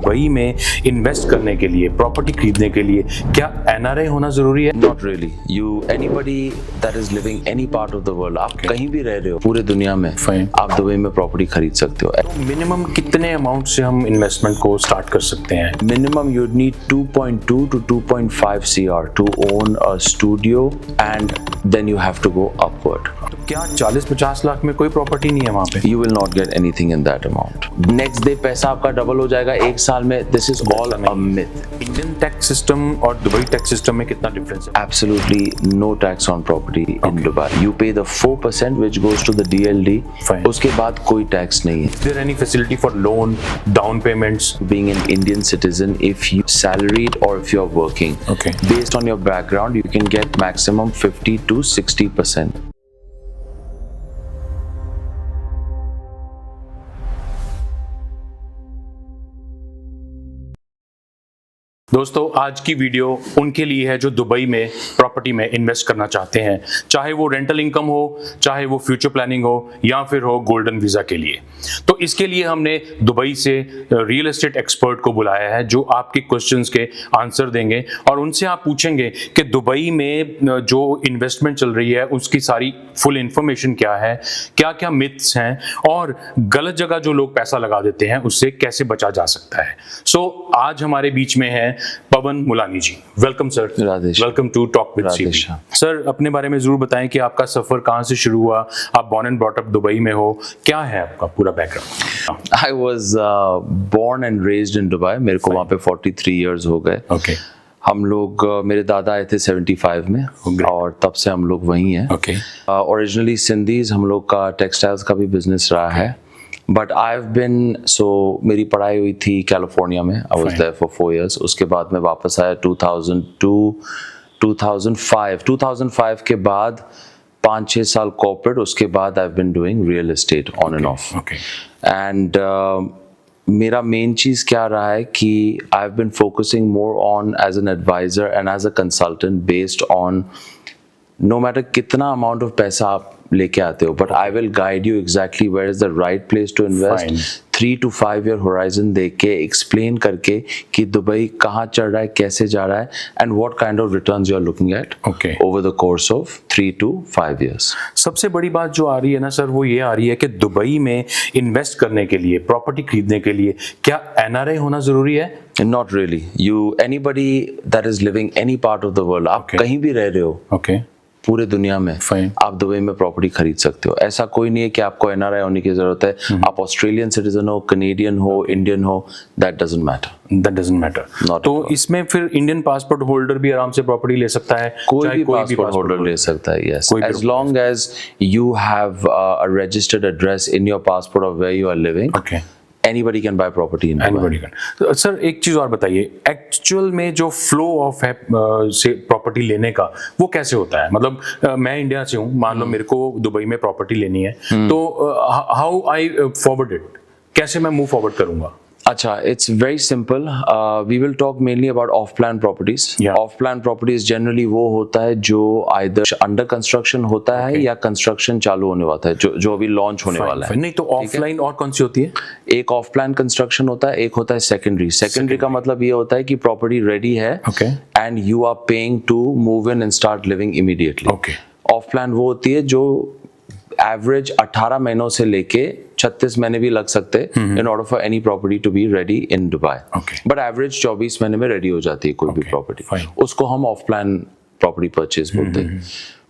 Dubai में invest करने के लिए, प्रॉपर्टी खरीदने के लिए क्या एनआरआई होना जरूरी है? Not really. Anybody that is living any part of the world, आप कहीं भी रह रहे हो पूरे दुनिया में, आप दुबई में प्रॉपर्टी खरीद सकते हो। तो मिनिमम कितने अमाउंट से हम इन्वेस्टमेंट को स्टार्ट कर सकते हैं? Minimum you'd need 2.2 to 2.5 CR to own a studio, and then you have to go upward. तो क्या 40-50 लाख में कोई प्रॉपर्टी नहीं है वहाँ पे? You will not get anything in that amount. Next day पैसा आपका डबल हो जाएगा एक साल में। This is all a myth. Indian tax system और दुबई टैक्स सिस्टम में कितना डिफरेंस है? Absolutely no tax on property in Dubai. You pay the 4% which goes to the DLD. Fine. उसके बाद कोई टैक्स नहीं है। Is there any facility for loan, down payments? Being an Indian citizen, if you salaried or if you're working, Okay. based on your background, you can get maximum 50 to 60%. दोस्तों आज की video उनके लिए है जो दुबई में प्रॉपर्टी में invest करना चाहते हैं, चाहे वो रेंटल इनकम हो, चाहे वो फ्यूचर प्लानिंग हो या फिर हो गोल्डन वीज़ा के लिए। तो इसके लिए हमने दुबई से रियल एस्टेट एक्सपर्ट को बुलाया है जो आपके क्वेश्चंस के आंसर देंगे और उनसे आप पूछेंगे कि दुबई में जो इन्वेस्टमेंट चल रही है उसकी सारी फुल इंफॉर्मेशन क्या है, क्या क्या मिथ्स हैं और गलत जगह जो लोग पैसा लगा देते हैं उससे कैसे बचा जा सकता है। सो आज हमारे बीच में है Pawan Mulani ji. Welcome sir. Welcome to talk with CV. Sir अपने बारे में जरूर बताएं कि आपका सफर कहाँ से शुरू हुआ, आप born and brought up Dubai में हो, क्या है आपका पूरा background? I was born and raised in Dubai. मेरे को वहाँ पे 43 years हो गए। ओके। हम लोग मेरे दादा आए थे 75 में और तब से हम लोग वहीं हैं। ओके। ओरिजिनली सिंधीज, हम लोग का टेक्सटाइल्स का भी बिजनेस रहा है। बट आई हैव बिन मेरी पढ़ाई हुई थी कैलिफोर्निया में। I was there for 4 years। उसके बाद मैं वापस आया 2005 के बाद 5-6 साल कॉर्पोरेट। उसके बाद I have been doing real estate on and off. And मेरा मेन चीज़ क्या रहा है कि I have been focusing more on as an advisor and as a consultant based on no matter कितना अमाउंट ऑफ पैसा आप लेके आते हो, but I will guide you exactly where is the right place to invest. 3 to 5 year horizon देख के explain करके कि दुबई कहाँ चढ़ रहा है, कैसे जा रहा है and what kind of returns you are looking at over the course of 3 to 5 years। सबसे बड़ी बात जो आ रही है ना सर वो ये आ रही है कि दुबई में इन्वेस्ट करने के लिए, प्रॉपर्टी खरीदने के लिए क्या एनआरआई होना जरूरी है? Not really. Anybody that is living any part of the world, आप कहीं भी रह रहे हो, ओके, पूरे दुनिया में आप दुबई में प्रॉपर्टी खरीद सकते हो। ऐसा कोई नहीं है कि आपको एनआरआई होने की जरूरत है। आप ऑस्ट्रेलियन सिटीजन हो, कनेडियन हो, इंडियन हो, दैट डजंट मैटर। तो इसमें फिर इंडियन पासपोर्ट होल्डर भी आराम से प्रॉपर्टी ले सकता है? कोई भी पासपोर्ट होल्डर ले सकता है, yes, as long as you have a registered address in your passport of where you are living. Okay. Anybody can buy property in Dubai. Anybody can. तो सर एक चीज और बताइए, एक्चुअल में जो फ्लो ऑफ है से प्रॉपर्टी लेने का वो कैसे होता है? मतलब मैं इंडिया से हूँ, मान लो मेरे को दुबई में प्रॉपर्टी लेनी है, तो हाउ आई फॉरवर्ड इट, कैसे मैं मूव फॉरवर्ड करूंगा? अच्छा, it's very simple. We will talk mainly about off-plan properties. Off-plan properties generally वो होता है जो either under construction होता है या construction चालू होने वाला है, जो अभी launch होने वाला है। नहीं तो ऑफलाइन और कौन सी होती है? एक ऑफ-प्लान कंस्ट्रक्शन होता है, एक होता है सेकेंडरी। सेकेंडरी का मतलब ये होता है कि प्रॉपर्टी रेडी है and you are paying to move in and start living immediately. Off plan वो होती है जो एवरेज 18 महीनों से लेके 36 महीने भी लग सकते in order for any property to be ready in Dubai. But average 24 महीने में रेडी हो जाती है कोई भी प्रॉपर्टी। उसको हम ऑफ प्लान प्रॉपर्टी परचेज बोलते हैं।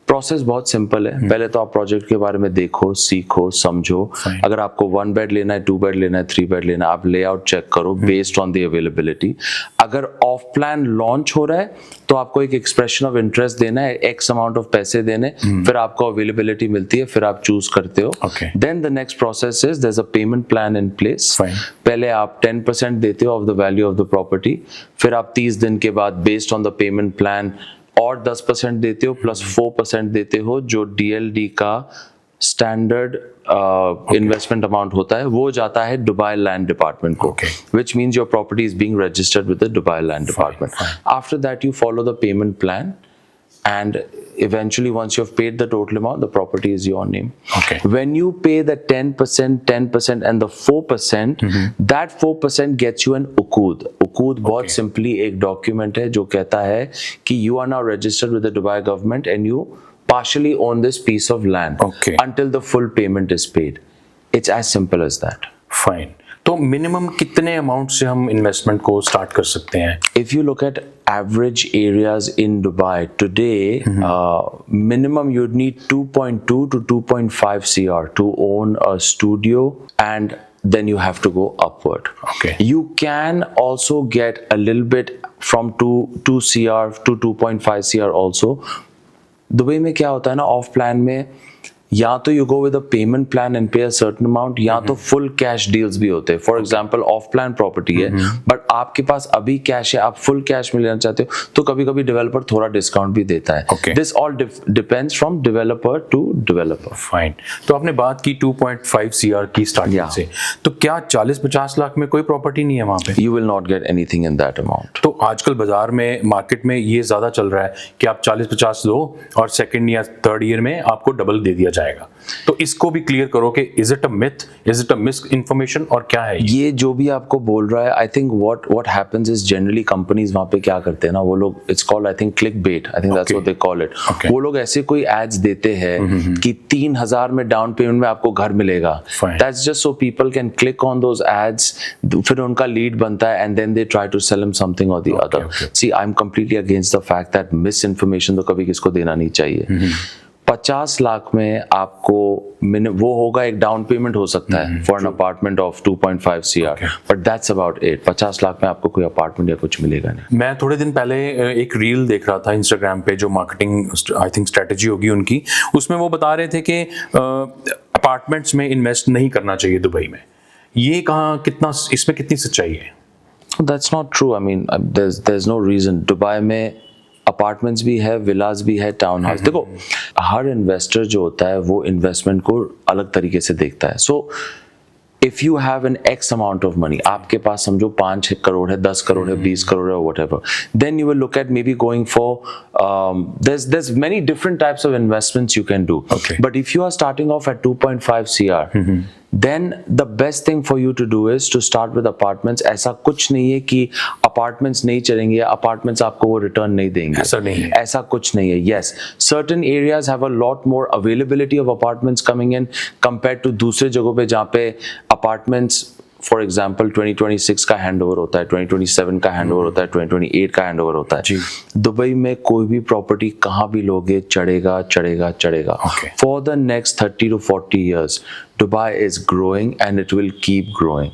प्रोसेस बहुत सिंपल है। पहले तो आप प्रोजेक्ट के बारे में देखो, सीखो, समझो। अगर आपको 1 बेड लेना है, 2 बेड लेना है, 3 बेड लेना है, आप लेआउट चेक करो बेस्ड ऑन द अवेलेबिलिटी। अगर ऑफ प्लान लॉन्च हो रहा है तो आपको एक एक्सप्रेशन ऑफ इंटरेस्ट देना है, एक्स अमाउंट ऑफ पैसे देने, फिर आपको अवेलेबिलिटी मिलती है, फिर आप चूज करते हो। Then the next process is there is a payment plan in place. पहले आप 10% देते हो of the value of the property, फिर आप 30 दिन के बाद based on the payment plan और 10% देते हो प्लस 4% देते हो जो डीएलडी का स्टैंडर्ड इन्वेस्टमेंट अमाउंट होता है, वो जाता है दुबई लैंड डिपार्टमेंट को, which means your property is being registered with the Dubai Land Department. After that you follow the payment plan and eventually once you've paid the total amount, the property is your name. Okay. When you pay the 10% and the 4%, that 4% gets you an uqud. Uqud बहुत simply एक document है जो कहता है कि you are now registered with the Dubai government and you partially own this piece of land until the full payment is paid. It's as simple as that. Fine. तो minimum कितने amount से हम investment को start कर सकते हैं? If you look at average areas in Dubai today, minimum you'd need 2.2 to 2.5 CR to own a studio, and then you have to go upward. Okay. You can also get a little bit from 2 CR to 2.5 CR also. Dubai में क्या होता है ना, of plan में या तो you go with a payment plan and पे a certain amount, या तो फुल कैश डील्स भी होते हैं. For example of plan property है बट आपके पास अभी कैश है, आप फुल कैश में लेना चाहते हो तो कभी कभी डेवलपर थोड़ा डिस्काउंट भी देता है. This all depends from developer to developer. Fine. तो आपने बात की 2.5 CR की स्टार्टिंग से, तो क्या 40-50 लाख में कोई प्रॉपर्टी नहीं है वहां पे? You will not get anything in that amount. तो आजकल बाजार में मार्केट में ये ज्यादा चल रहा है कि आप 40-50 दो और सेकंड या थर्ड ईयर में आपको डबल दे दिया जाएगा. तो इसको भी क्लियर करो कि is it a myth, is it a miss information, और क्या है ये जो भी आपको बोल रहा है. I think what happens is generally companies वहां पे क्या करते हैं ना, वो लोग, it's called I think click bait, I think that's what they call it. वो लोग ऐसे कोई एड्स देते हैं कि 3,000 में डाउन पेमेंट में आपको घर मिलेगा. That's just so people can click on those ads, फिर उनका लीड बनता है and then they try to sell him something और the other. See, I am completely against the fact that misinformation तो कभी किसको देना नहीं चाहिए. 50 लाख में आपको वो होगा, एक डाउन पेमेंट हो सकता है for an apartment of 2.5 CR, but that's about it. 50 lakh में आपको कोई अपार्टमेंट या कुछ मिलेगा नहीं. मैं थोड़े दिन पहले एक रील देख रहा था इंस्टाग्राम पे, जो मार्केटिंग आई थिंक स्ट्रेटजी होगी उनकी, उसमें वो बता रहे थे कि अपार्टमेंट्स में इन्वेस्ट नहीं करना चाहिए दुबई में. ये कहाँ, कितना इसमें कितनी सच्चाई है? That's not true. I mean there is no reason. Dubai में अपार्टमेंट्स भी है, विलास भी है, टाउन हाउस. देखो, हर इन्वेस्टर जो होता है वो इन्वेस्टमेंट को अलग तरीके से देखता है. So if you have an x amount of money, आपके पास समझो 5 करोड़ है, 10 करोड़ है, 20 करोड़ है, whatever, then you will look at maybe going for there's many different types of investments you can do. But if you are starting off at 2.5 CR, then the best thing for you to do is to start with apartments. ऐसा कुछ नहीं है कि apartments नहीं चलेंगे, apartments आपको वो return नहीं देंगे. ऐसा नहीं है. ऐसा कुछ नहीं है. Yes, certain areas have a lot more availability of apartments coming in compared to दूसरे जगहों पे जहाँ पे apartments, फॉर एग्जाम्पल 2026 का हैंड ओवर होता है, 2027 का हैंड ओवर होता है, 2028 का हैंड ओवर होता है. दुबई में कोई भी प्रॉपर्टी कहाँ भी लोगे, चढ़ेगा चढ़ेगा चढ़ेगा. For the next 30 to 40 years Dubai is growing and it will keep growing.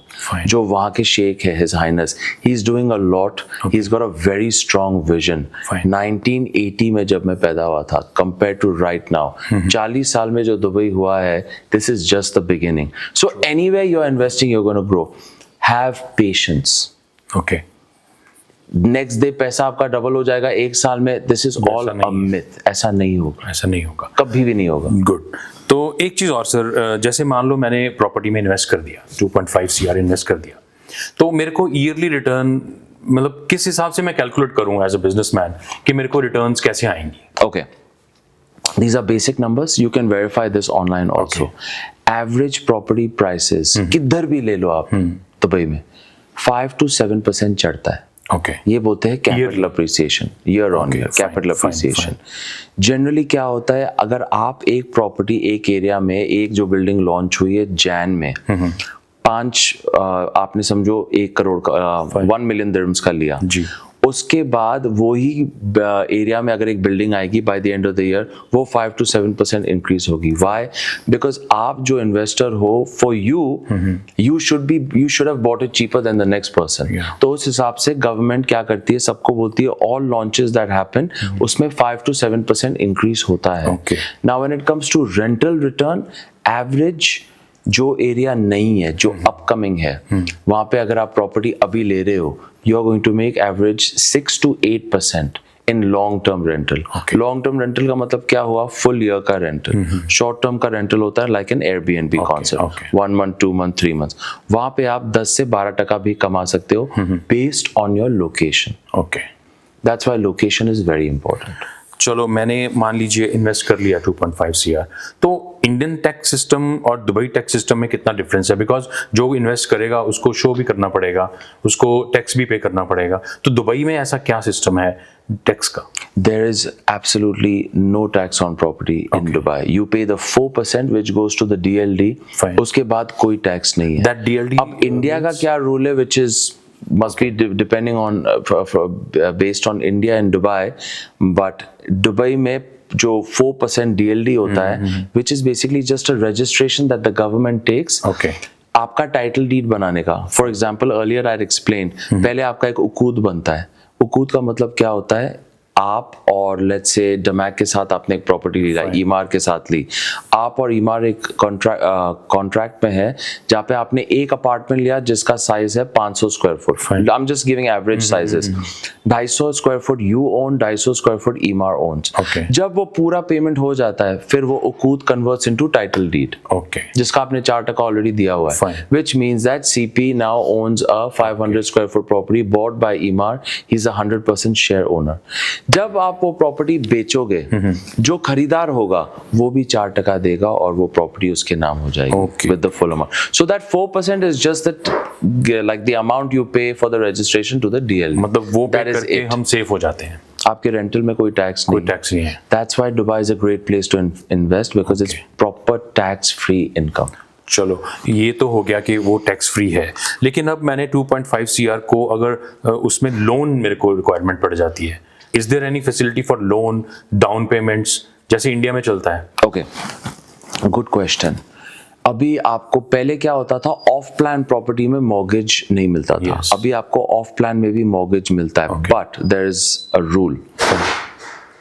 जो वहाँ के शेख है, His Highness, he's doing a lot. He's got a very strong vision. 1980 में जब मैं पैदा हुआ था compared to right now, 40 साल में जो दुबई हुआ है, this is just the beginning. So anywhere you're investing, you're going to grow. Have patience. Okay. Next day पैसा आपका डबल हो जाएगा एक साल में. This is all a myth. ऐसा नहीं होगा. ऐसा नहीं होगा, कभी भी नहीं होगा. गुड. तो एक चीज और सर, जैसे मान लो मैंने प्रॉपर्टी में इन्वेस्ट कर दिया, 2.5 CR इन्वेस्ट कर दिया, तो मेरे को ईयरली रिटर्न, मतलब किस हिसाब से मैं कैलकुलेट करूं एज अ बिजनेसमैन कि मेरे को रिटर्न्स कैसे आएंगी? Okay, these are basic numbers. You can verify this online also. Average property prices किधर भी ले लो आप दुबई में 5 to 7% चढ़ता है. ये बोलते हैं capital appreciation, year on year capital appreciation. Generally क्या होता है, अगर आप एक प्रॉपर्टी एक एरिया में, एक जो बिल्डिंग लॉन्च हुई है जैन में, 5 आपने समझो 1 करोड़ का 1 मिलियन दिरहम्स का लिया जी, उसके बाद वही एरिया में अगर एक बिल्डिंग आएगी by the end of the year, वो 5 to 7% इंक्रीज होगी. व्हाई? बिकॉज आप जो इन्वेस्टर हो, for you should have bought it cheaper than the next person. तो उस हिसाब से गवर्नमेंट क्या करती है, सबको बोलती है ऑल लॉन्चेस दैट हैपन उसमें 5 to 7% इंक्रीज होता है. Now when it comes to rental return, average जो एरिया नहीं है, जो अपकमिंग है, वहां पे अगर आप प्रॉपर्टी अभी ले रहे हो, you are going to make average 6 to 8% in long term rental. Long term rental का मतलब क्या हुआ? Full year का rental. Short term का rental होता है like an Airbnb concept. 1 month, 2 month, 3 months. वहाँ पे आप 10 से 12% भी कमा सकते हो based on your location. That's why location is very important. चलो मैंने मान लीजिए इन्वेस्ट कर लिया 2.5 CR, तो इंडियन टैक्स सिस्टम और दुबई टैक्स सिस्टम में कितना डिफरेंस है? बिकॉज जो इन्वेस्ट करेगा उसको शो भी करना पड़ेगा, उसको टैक्स भी पे करना पड़ेगा, तो दुबई में ऐसा क्या सिस्टम है टैक्स का? There is absolutely no tax on property in Dubai. You pay the 4% which goes to the DLD. Fine. उसके बाद कोई टैक्स नहीं है. That DLD अब इंडिया का क्या रूल है, which is must be depending on based on India and Dubai, but Dubai में जो 4% DLD होता है, which is basically just a registration that the government takes. Okay. आपका टाइटल डीड बनाने का. For example, earlier I explained, पहले आपका एक उकूद बनता है. उकूद का मतलब क्या होता है? आप और लेट्स से डमैक के साथ आपने एक प्रॉपर्टी ली, ईमार के साथ ली. आप और ईमार एक कॉन्ट्रैक्ट में है जहाँ पे आपने एक अपार्टमेंट लिया जिसका साइज है 500 square foot. I am just giving average sizes. 250 square foot you own, 250 square foot Emaar owns. जब वो पूरा पेमेंट हो जाता है फिर वो उकूद कन्वर्ट्स इनटू टाइटल डीड, जिसका आपने 4% ऑलरेडी दिया हुआ है. Which means that CP now owns a 500 square foot property bought by Emaar. He is a 100% share owner. जब आप वो प्रॉपर्टी बेचोगे, जो खरीदार होगा वो भी 4% देगा और वो प्रॉपर्टी उसके नाम हो जाएगी with the full amount. So that 4% is just that like the amount you pay for the registration to the DL. मतलब वो पे करके हम सेफ हो जाते हैं. आपके रेंटल में कोई टैक्स नहीं है. That's why Dubai is a great place to invest because it's proper tax free income. चलो ये तो हो गया कि वो टैक्स फ्री है, लेकिन अब मैंने 2.5 CR को अगर उसमें लोन मेरे को रिक्वायरमेंट पड़ जाती है, is there any facility for loan, down payments जैसे इंडिया में चलता है? Okay, good question. अभी आपको पहले क्या होता था, ऑफ प्लान प्रॉपर्टी में मॉर्गेज नहीं मिलता था. अभी आपको ऑफ प्लान में भी मॉर्गेज मिलता है, but there is a rule.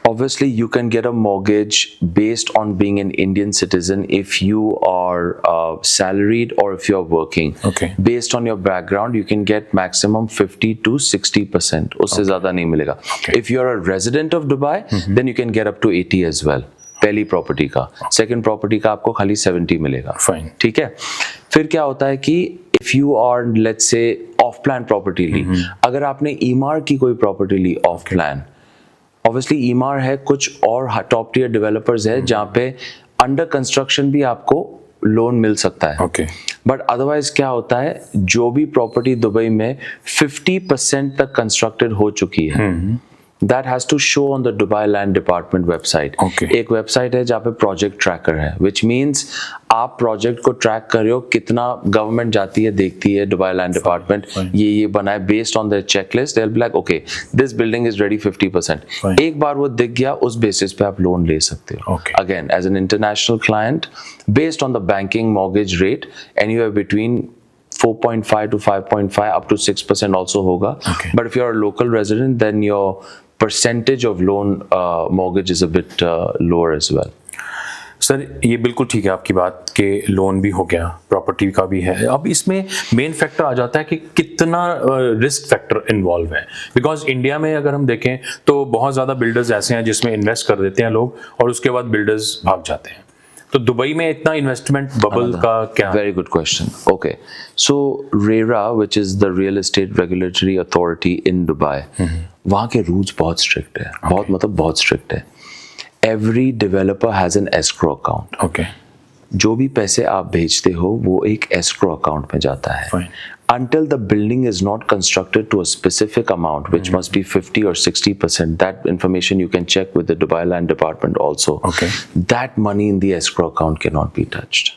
Obviously, you can get a mortgage based on being an Indian citizen if you are salaried or if you are working. Based on your background, you can get maximum 50 to 60%. उससे ज़्यादा नहीं मिलेगा. If you are a resident of Dubai, then you can get up to 80 as well. पहली property का, second property का आपको खाली 70 मिलेगा. ठीक है. फिर क्या होता है कि if you are let's say off plan property ली, अगर आपने ईमार की कोई प्रॉपर्टी ली ऑफ प्लान, ऑब्वियसली ईमार है, कुछ और टॉप टियर डेवलपर्स है जहाँ पे अंडर कंस्ट्रक्शन भी आपको लोन मिल सकता है. बट अदरवाइज क्या होता है, जो भी प्रॉपर्टी दुबई में 50% तक कंस्ट्रक्टेड हो चुकी है, that has to show on the Dubai Land Department website. एक वेबसाइट है जहाँ पे प्रोजेक्ट ट्रैकर है, which means आप प्रोजेक्ट को ट्रैक कर रहे हो, कितना गवर्नमेंट जाती है, देखती है दुबई लैंड डिपार्टमेंट, ये बनाए based on the checklist. they'll be like okay this building is ready 50%. एक बार वो दिख गया, उस बेसिस पे आप लोन ले सकते हो. Again, as an international client, based on the banking mortgage rate, anywhere between 4.5 to 5.5 up to 6% also होगा. But if you're a local resident, then your percentage of loan mortgage is a bit lower as well. Sir ये बिल्कुल ठीक है आपकी बात कि loan भी हो गया, प्रॉपर्टी का भी है. अब इसमें मेन फैक्टर आ जाता है कि कितना रिस्क फैक्टर इन्वॉल्व है. बिकॉज इंडिया में अगर हम देखें तो बहुत ज़्यादा बिल्डर्स ऐसे हैं जिसमें इन्वेस्ट कर देते हैं लोग और उसके बाद बिल्डर्स भाग जाते हैं. तो दुबई में इतना इन्वेस्टमेंट बबल का क्या? Very good question. Okay, so RERA which is the real estate regulatory authority in Dubai, वहाँ के रूल्स बहुत स्ट्रिक्ट है. बहुत स्ट्रिक्ट है. Every developer has an escrow account. जो भी पैसे आप भेजते हो वो एक एस्क्रो अकाउंट में जाता है. Until the building is not constructed to a specific amount, which must be 50 or 60%, that information you can check with the Dubai Land Department also. That money in the escrow account cannot be touched.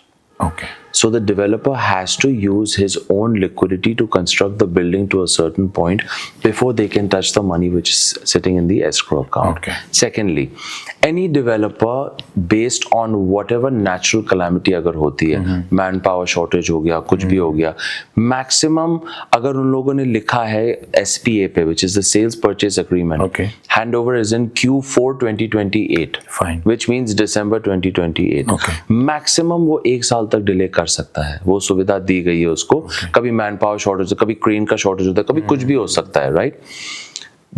So the developer has to use his own liquidity to construct the building to a certain point before they can touch the money which is sitting in the escrow account. Secondly, any developer based on whatever natural calamity अगर होती है, man power shortage हो गया, कुछ भी हो गया, maximum अगर उन लोगों ने लिखा है SPA पे, which is the sales purchase agreement, handover is in Q4 2028, which means December 2028. Maximum वो 1 साल तक डिले कर सकता है. वो सुविधा दी गई है उसको. कभी मैन पावर शॉर्टेज, कभी क्रेन का शॉर्टेज होता है, कभी कुछ भी हो सकता है, right?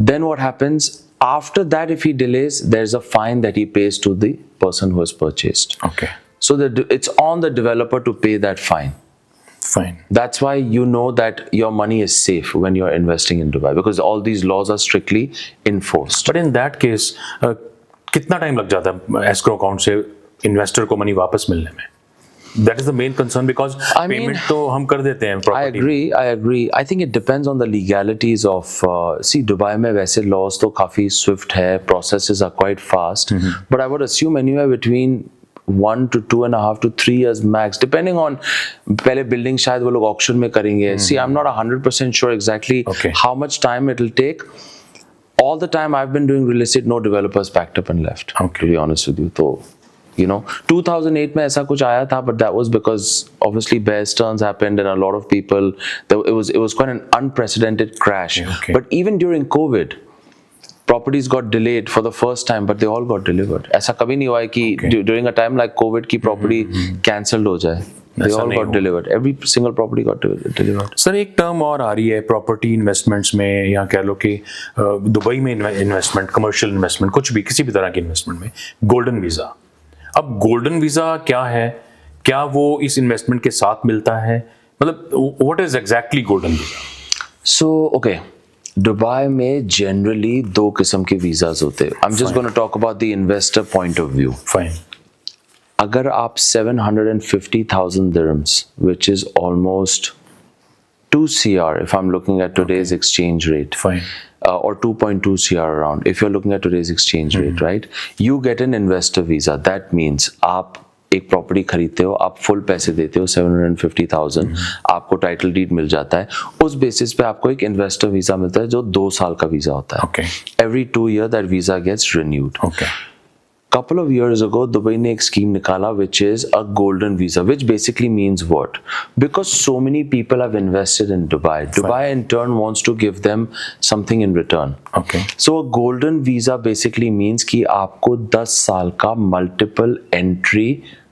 Then what happens after that? If he delays, there's a fine that he pays to the person who has purchased. So it's on the developer to pay that fine. That's why you know that your money is safe when you're investing in Dubai, because all these laws are strictly enforced. But in that case, कितना time लग जाता है escrow account से investor को money वापस मिलने में? That is the main concern because payment तो हम कर देते हैं property. I agree. I think it depends on the legalities of. See, Dubai में वैसे laws तो काफी swift है, processes are quite fast. But I would assume anywhere between 1 to 2.5 to 3 years max, depending on पहले building शायद वो लोग auction में करेंगे. See, I'm not 100% sure exactly how much time it will take. All the time I've been doing real estate, no developers packed up and left. To be honest with you, तो. 2008 में ऐसा कुछ आया था, but that was because obviously Bear Stearns happened and a lot of people. It was quite an unprecedented crash. But even during COVID, properties got delayed for the first time, but they all got delivered. ऐसा कभी नहीं हुआ है कि during a time like COVID की property cancelled हो जाए. They all got delivered. Every single property got delivered. Sir एक टर्म और आ रही है प्रॉपर्टी इन्वेस्टमेंट्स में, या कह लो कि दुबई में इन्वेस्टमेंट, कमर्शियल इन्वेस्टमेंट, कुछ भी किसी भी तरह की इन्वेस्टमेंट में गोल्डन वीज़ा. अब गोल्डन वीज़ा क्या है? क्या वो इस इन्वेस्टमेंट के साथ मिलता है? मतलब what is exactly golden visa? So okay, Dubai में जनरली 2 किस्म के वीज़ाज होते हैं. आई am just gonna talk about the investor point of view. Fine. अगर आप 750,000 dirhams, which is almost 2 CR if I'm looking at today's exchange rate. Fine. Or 2.2 CR around, if you're looking at today's exchange rate, right? You get an investor visa. That means आप एक property खरीदते हो, आप full पैसे देते हो 750,000, आपको title deed मिल जाता है. उस बेसिस पे आपको एक इन्वेस्टर वीजा मिलता है जो 2 साल का वीजा होता है. Every 2 years that visa gets renewed. Couple of years ago, Dubai ने एक scheme निकाला which is a golden visa, which basically means what? Because so many people have invested in Dubai. Dubai in turn wants to give them something in return. So a golden visa basically means कि आपको 10 साल का multiple entry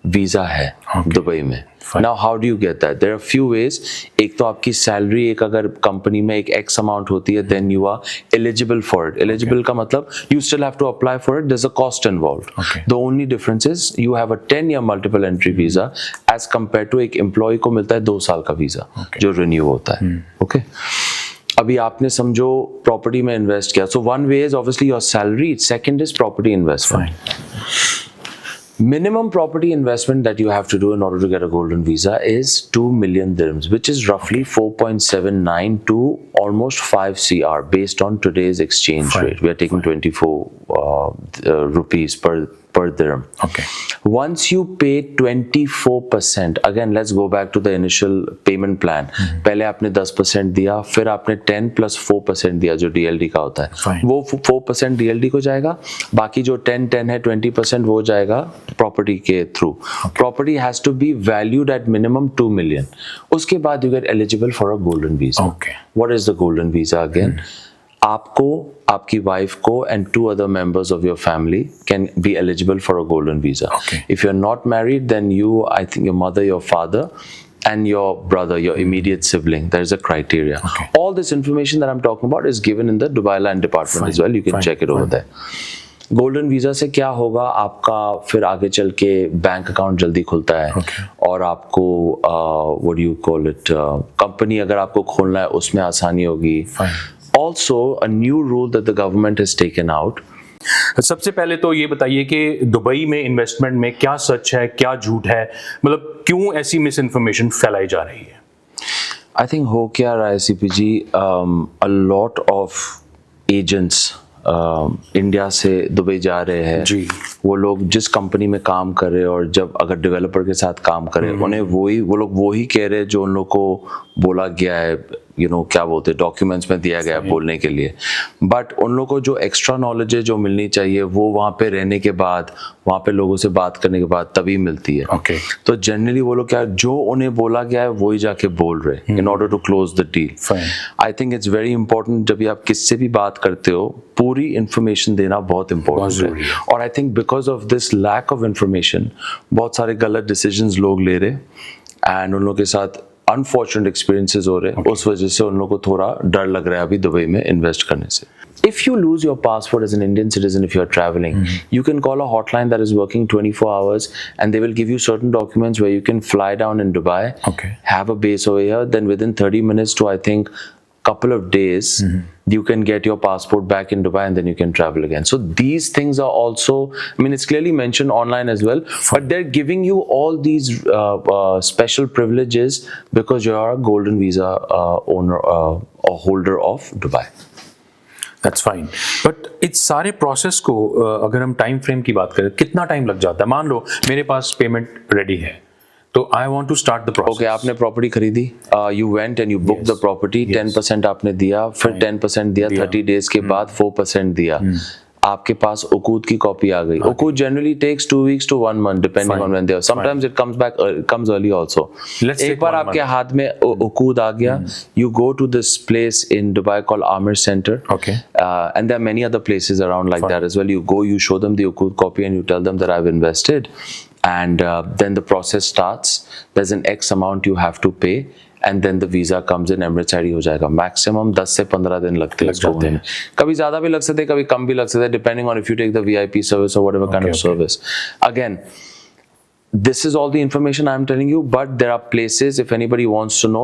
visa है Dubai में. Now how do you get that? There are few ways. एक तो आपकी salary, एक अगर कंपनी में एक X amount होती है, then you are eligible for it. Eligible का मतलब you still have to apply for it. There's a cost involved. The only difference is you have a 10-year multiple entry visa as compared to एक employee को मिलता है 2 साल का visa जो renew होता है. Okay. अभी आपने समझो प्रॉपर्टी में इन्वेस्ट किया. So one way is obviously your salary. Second is property investment. Minimum property investment that you have to do in order to get a golden visa is 2 million dirhams, which is roughly 4.79 to almost 5 CR based on today's exchange rate. We are taking 24 rupees per dirham. Once you pay 24%, again let's go back to the initial payment plan. पहले आपने 10% दिया, फिर आपने 10 plus 4% दिया जो DLD का होता है. वो 4% DLD को जाएगा, बाकी जो 10 है 20% वो जाएगा प्रॉपर्टी के थ्रू. Property has to be valued at minimum 2 million. उसके बाद you get eligible for a golden visa. What is the golden visa? Again आपको, आपकी वाइफ को and 2 other members of your family can be eligible for a golden visa. If you're not married, then you, I think your mother, your father and your brother, your immediate sibling, there is a criteria. All this information that I'm talking about is given in the Dubai Land Department as well. You can check it over there. Golden visa से क्या होगा, आपका फिर आगे चल के bank account जल्दी खुलता है. और आपको what do you call it, company अगर आपको खोलना है उसमें आसानी होगी. Also a new rule that the government has taken out. सबसे पहले तो ये बताइए कि दुबई में इन्वेस्टमेंट में क्या सच है, क्या झूठ है, मतलब क्यों ऐसी मिस इन्फॉर्मेशन फैलाई जा रही है? I think हो क्या रहा है CPG, a lot of agents India से दुबई जा रहे हैं जी. वो लोग जिस कंपनी में काम कर रहे हैं और जब अगर डेवलपर के साथ काम कर रहे हैं, उन्हें वो लोग वही कह रहे हैं जो उन लोग को बोला गया है, क्या बोलते हैं, डॉक्यूमेंट्स में दिया गया है बोलने के लिए. बट उन लोगों को जो एक्स्ट्रा नॉलेज है जो मिलनी चाहिए वो वहाँ पे रहने के बाद, वहाँ पे लोगों से बात करने के बाद तभी मिलती है. तो जनरली वो लोग क्या, जो उन्हें बोला गया है वही जाके बोल रहे in order to close the deal. I think it's very important, जब भी आप किससे भी बात करते हो पूरी इंफॉर्मेशन देना बहुत इंपॉर्टेंट है. और I think because of this lack of information बहुत सारे गलत डिसीजंस लोग ले रहे एंड उन लोगों के साथ अनफॉर्चुनेट एक्सपीरियंसेस हो रहे हैं. उस वजह से उन लोगों को थोड़ा डर लग रहा है अभी दुबई में इन्वेस्ट करने से. If you lose your passport as an Indian citizen, if you're traveling, you can call a hotline that is working 24 hours and they will give you certain documents where you can fly down in Dubai, have a base over here, then within 30 minutes to I think couple of days you can get your passport back in Dubai and then you can travel again. So these things are also, I mean, it's clearly mentioned online as well, but they're giving you all these special privileges because you are a golden visa owner or holder of Dubai. That's fine. But इस सारे process को अगर हम time frame की बात करें, कितना time लग जाता है? मान लो मेरे पास पेमेंट रेडी है, तो I want to start the process. Okay, आपने प्रॉपर्टी खरीदी, you went and you book the property, 10% आपने दिया, फिर 10% दिया, 30 डेज के बाद 4% दिया, आपके पास उकूद की कॉपी आ गई. उकूद generally takes 2 weeks to 1 month depending on when they are. Sometimes it comes early also. एक बार आपके हाथ में उकूद आ गया, you go to this place in Dubai called Amir Center. Okay. And there are many other places around like that as well. You go, you show them the uqud copy and you tell them that I've invested, and then the process starts. There's an X amount you have to pay, and then the visa comes in. Emirates ID हो जाएगा. Maximum 10 से 15 दिन लगते हैं इसको होने में. कभी ज़्यादा भी लग सकते हैं, कभी कम भी लग सकते हैं, depending on if you take the VIP service or whatever kind of service. Again, this is all the information I'm telling you, but there are places, if anybody wants to know,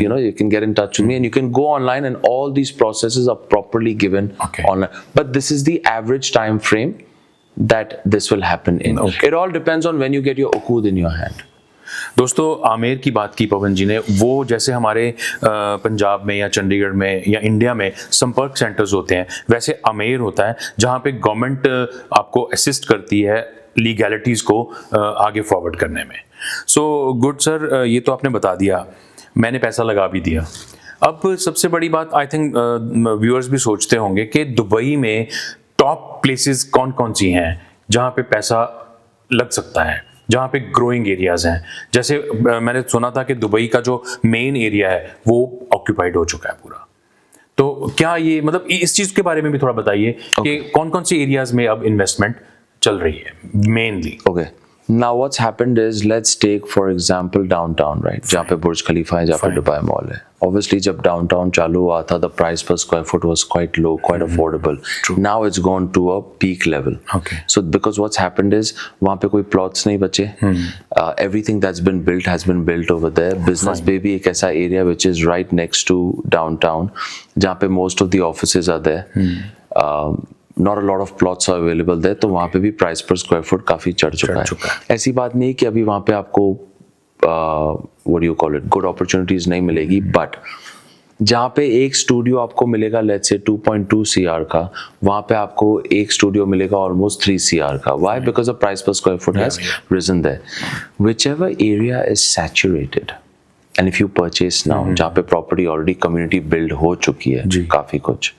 you know, you can get in touch with me and you can go online and all these processes are properly given online. But this is the average time frame that this will happen in. It all depends on when you get your uqud in your hand. दोस्तों, आमेर की बात की पवन जी ने, वो जैसे हमारे पंजाब में या चंडीगढ़ में या इंडिया में संपर्क सेंटर्स होते हैं, वैसे आमेर होता है जहाँ पे गवर्नमेंट आपको असिस्ट करती है लीगैलिटीज़ को आगे फॉरवर्ड करने में. सो गुड सर, ये तो आपने बता दिया, मैंने पैसा लगा भी दिया. अब सबसे बड़ी बात, आई थिंक व्यूअर्स भी सोचते होंगे कि दुबई में टॉप प्लेसेस कौन कौन सी हैं जहाँ पे पैसा लग सकता है, जहाँ पे ग्रोइंग एरियाज हैं. जैसे मैंने सुना था कि दुबई का जो मेन एरिया है वो ऑक्यूपाइड हो चुका है पूरा. तो क्या ये, मतलब इस चीज़ के बारे में भी थोड़ा बताइए कि कौन कौन से एरियाज में अब इन्वेस्टमेंट चल रही है mainly. Okay, now what's happened is, let's take for example downtown, right, जहाँ पे बुर्ज खलीफा है, जहाँ पे दुबई मॉल है. Obviously जब downtown चालू हुआ था, the price per square foot was quite low, quite affordable. Now it's gone to a peak level. Okay. So because what's happened is, वहाँ पे कोई plots नहीं बचे. Everything that's been built has been built over there. Business Bay भी एक ऐसा area which is right next to downtown, जहाँ पे most of the offices are there. Not a lot of plots are available there, तो वहाँ पे भी price per square foot काफी चढ़ चुका है. ऐसी बात नहीं कि अभी वहाँ पे आपको what do you call it, good opportunities नहीं मिलेगी, but जहाँ पे एक स्टूडियो आपको मिलेगा let's say 2.2 CR का, वहाँ पे आपको एक स्टूडियो मिलेगा almost 3 CR का. Why? Because the price per square foot has risen there. Whichever area is saturated, and if you purchase now, जहाँ पे property already community build हो चुकी है काफी कुछ,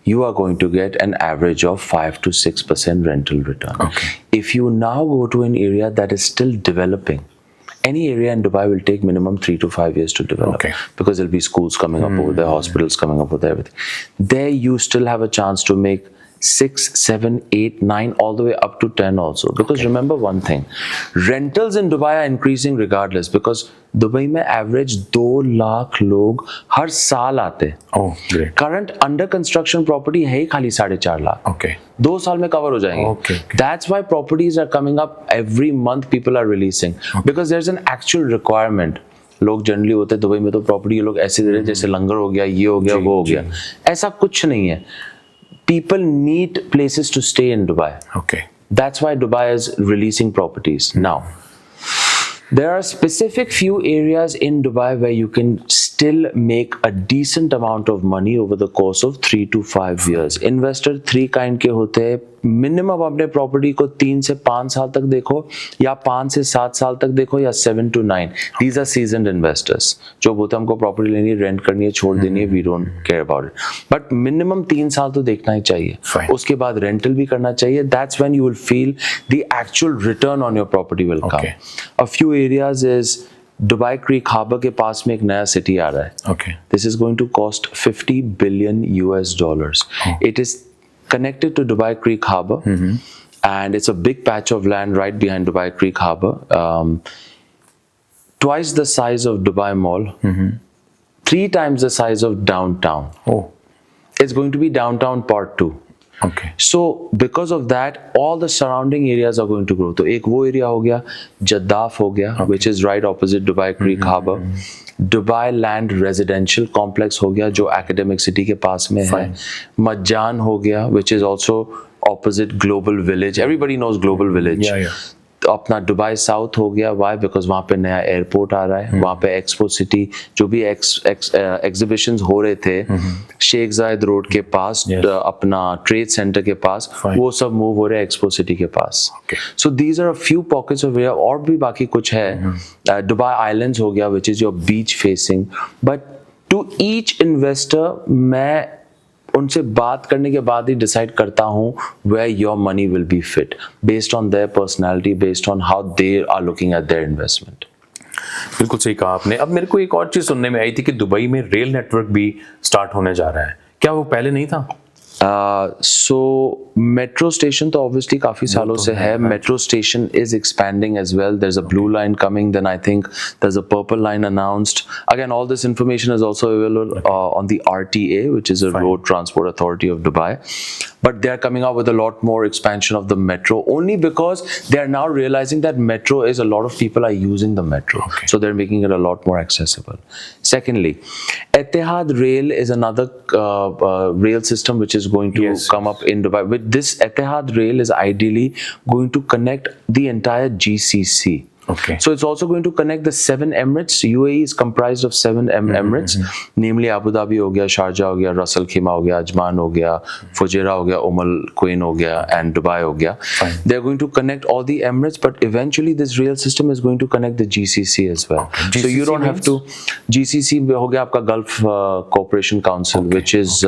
you are going to get an average of 5 to 6% rental return. Okay. If you now go to an area that is still developing, any area in Dubai will take minimum 3 to 5 years to develop. Okay. Because there'll be schools coming up over there, hospitals coming up over there, everything. There you still have a chance to make 6, 7, 8, 9, all the way up to 10 also. Because remember one thing, rentals in Dubai are increasing regardless, because Dubai में average 2 lakh लोग हर साल आते हैं. Current under construction property है ही खाली 4.5 लाख. 2 साल में cover हो जाएंगे. That's why properties are coming up every month. People are releasing because there is an actual requirement. लोग जनरली होते हैं दुबई में तो प्रॉपर्टी ये लोग ऐसे दे रहे हैं जैसे लंगर हो गया, ये हो गया, वो हो गया. ऐसा कुछ नहीं है. People need places to stay in Dubai. That's why Dubai is releasing properties. Now, there are specific few areas in Dubai where you can still make a decent amount of money over the course of 3 to 5 years. Investor 3 kind के होते हैं. Minimum अपने property को 3 से 5 साल तक देखो, या 5 से 7 साल तक देखो, या 7 to 9. These are seasoned investors. जो बोलते हैं हमको प्रॉपर्टी लेनी है, रेंट करनी है, छोड़ देनी है, we don't care about it. But minimum 3 साल तो देखना ही चाहिए. उसके बाद रेंटल भी करना चाहिए. That's when you will feel the actual return on your property will come. A few areas is Dubai Creek Harbor के पास में एक नया सिटी आ रहा है. This is going to cost $50 billion US. It is connected to Dubai Creek Harbor, and it's a big patch of land right behind Dubai Creek Harbor. Twice the size of Dubai Mall, 3 times the size of downtown. It's going to be downtown part 2. So because of that, all the surrounding areas are going to grow. तो एक वो area हो गया, जद्दाफ हो गया, which is right opposite Dubai Creek Harbor. Dubai land residential complex हो गया जो एकेडमिक सिटी के पास में है, मज्जान हो गया which is also opposite global village, everybody knows global village. तो अपना दुबई साउथ हो गया, वाई बिकॉज वहाँ पे नया एयरपोर्ट आ रहा है, वहाँ पे एक्सपो सिटी जो भी एग्जीबिशंस हो रहे थे शेख जायद रोड के पास, अपना ट्रेड सेंटर के पास, वो सब मूव हो रहे हैं एक्सपो सिटी के पास। So these are a few pockets of area, और भी बाकी कुछ है। दुबई आइलैंड्स हो गया which is your beach facing, but to each investor मैं उनसे बात करने के बाद ही डिसाइड करता हूँ where your money will be fit based on their personality, based on how they are looking at their investment. बिल्कुल सही कहा आपने। अब मेरे को एक और चीज सुनने में आई थी कि दुबई में रेल नेटवर्क भी स्टार्ट होने जा रहा है, क्या वो पहले नहीं था? So metro station तो obviously काफी सालों से है, metro station is expanding as well, there's a blue line coming, then I think there's a purple line announced. Again, all this information is also available on the RTA, which is a Road Transport Authority of Dubai, but they are coming out with a lot more expansion of the metro, only because they are now realizing that metro is, a lot of people are using the metro, so they're making it a lot more accessible. Secondly, Etihad Rail is another rail system which is going to come up in Dubai. With this Etihad Rail is ideally going to connect the entire GCC. Okay. So it's also going to connect the 7 Emirates. UAE is comprised of 7 Emirates, namely Abu Dhabi हो गया, Sharjah हो गया, Russell खीमा हो गया, अजमान हो गया, Fujairah हो गया, क्वीन हो गया, and Dubai हो गया. They're going to connect all the Emirates, but eventually this rail system is going to connect the GCC as well. So you don't have to. GCC हो गया आपका Gulf Cooperation Council, which is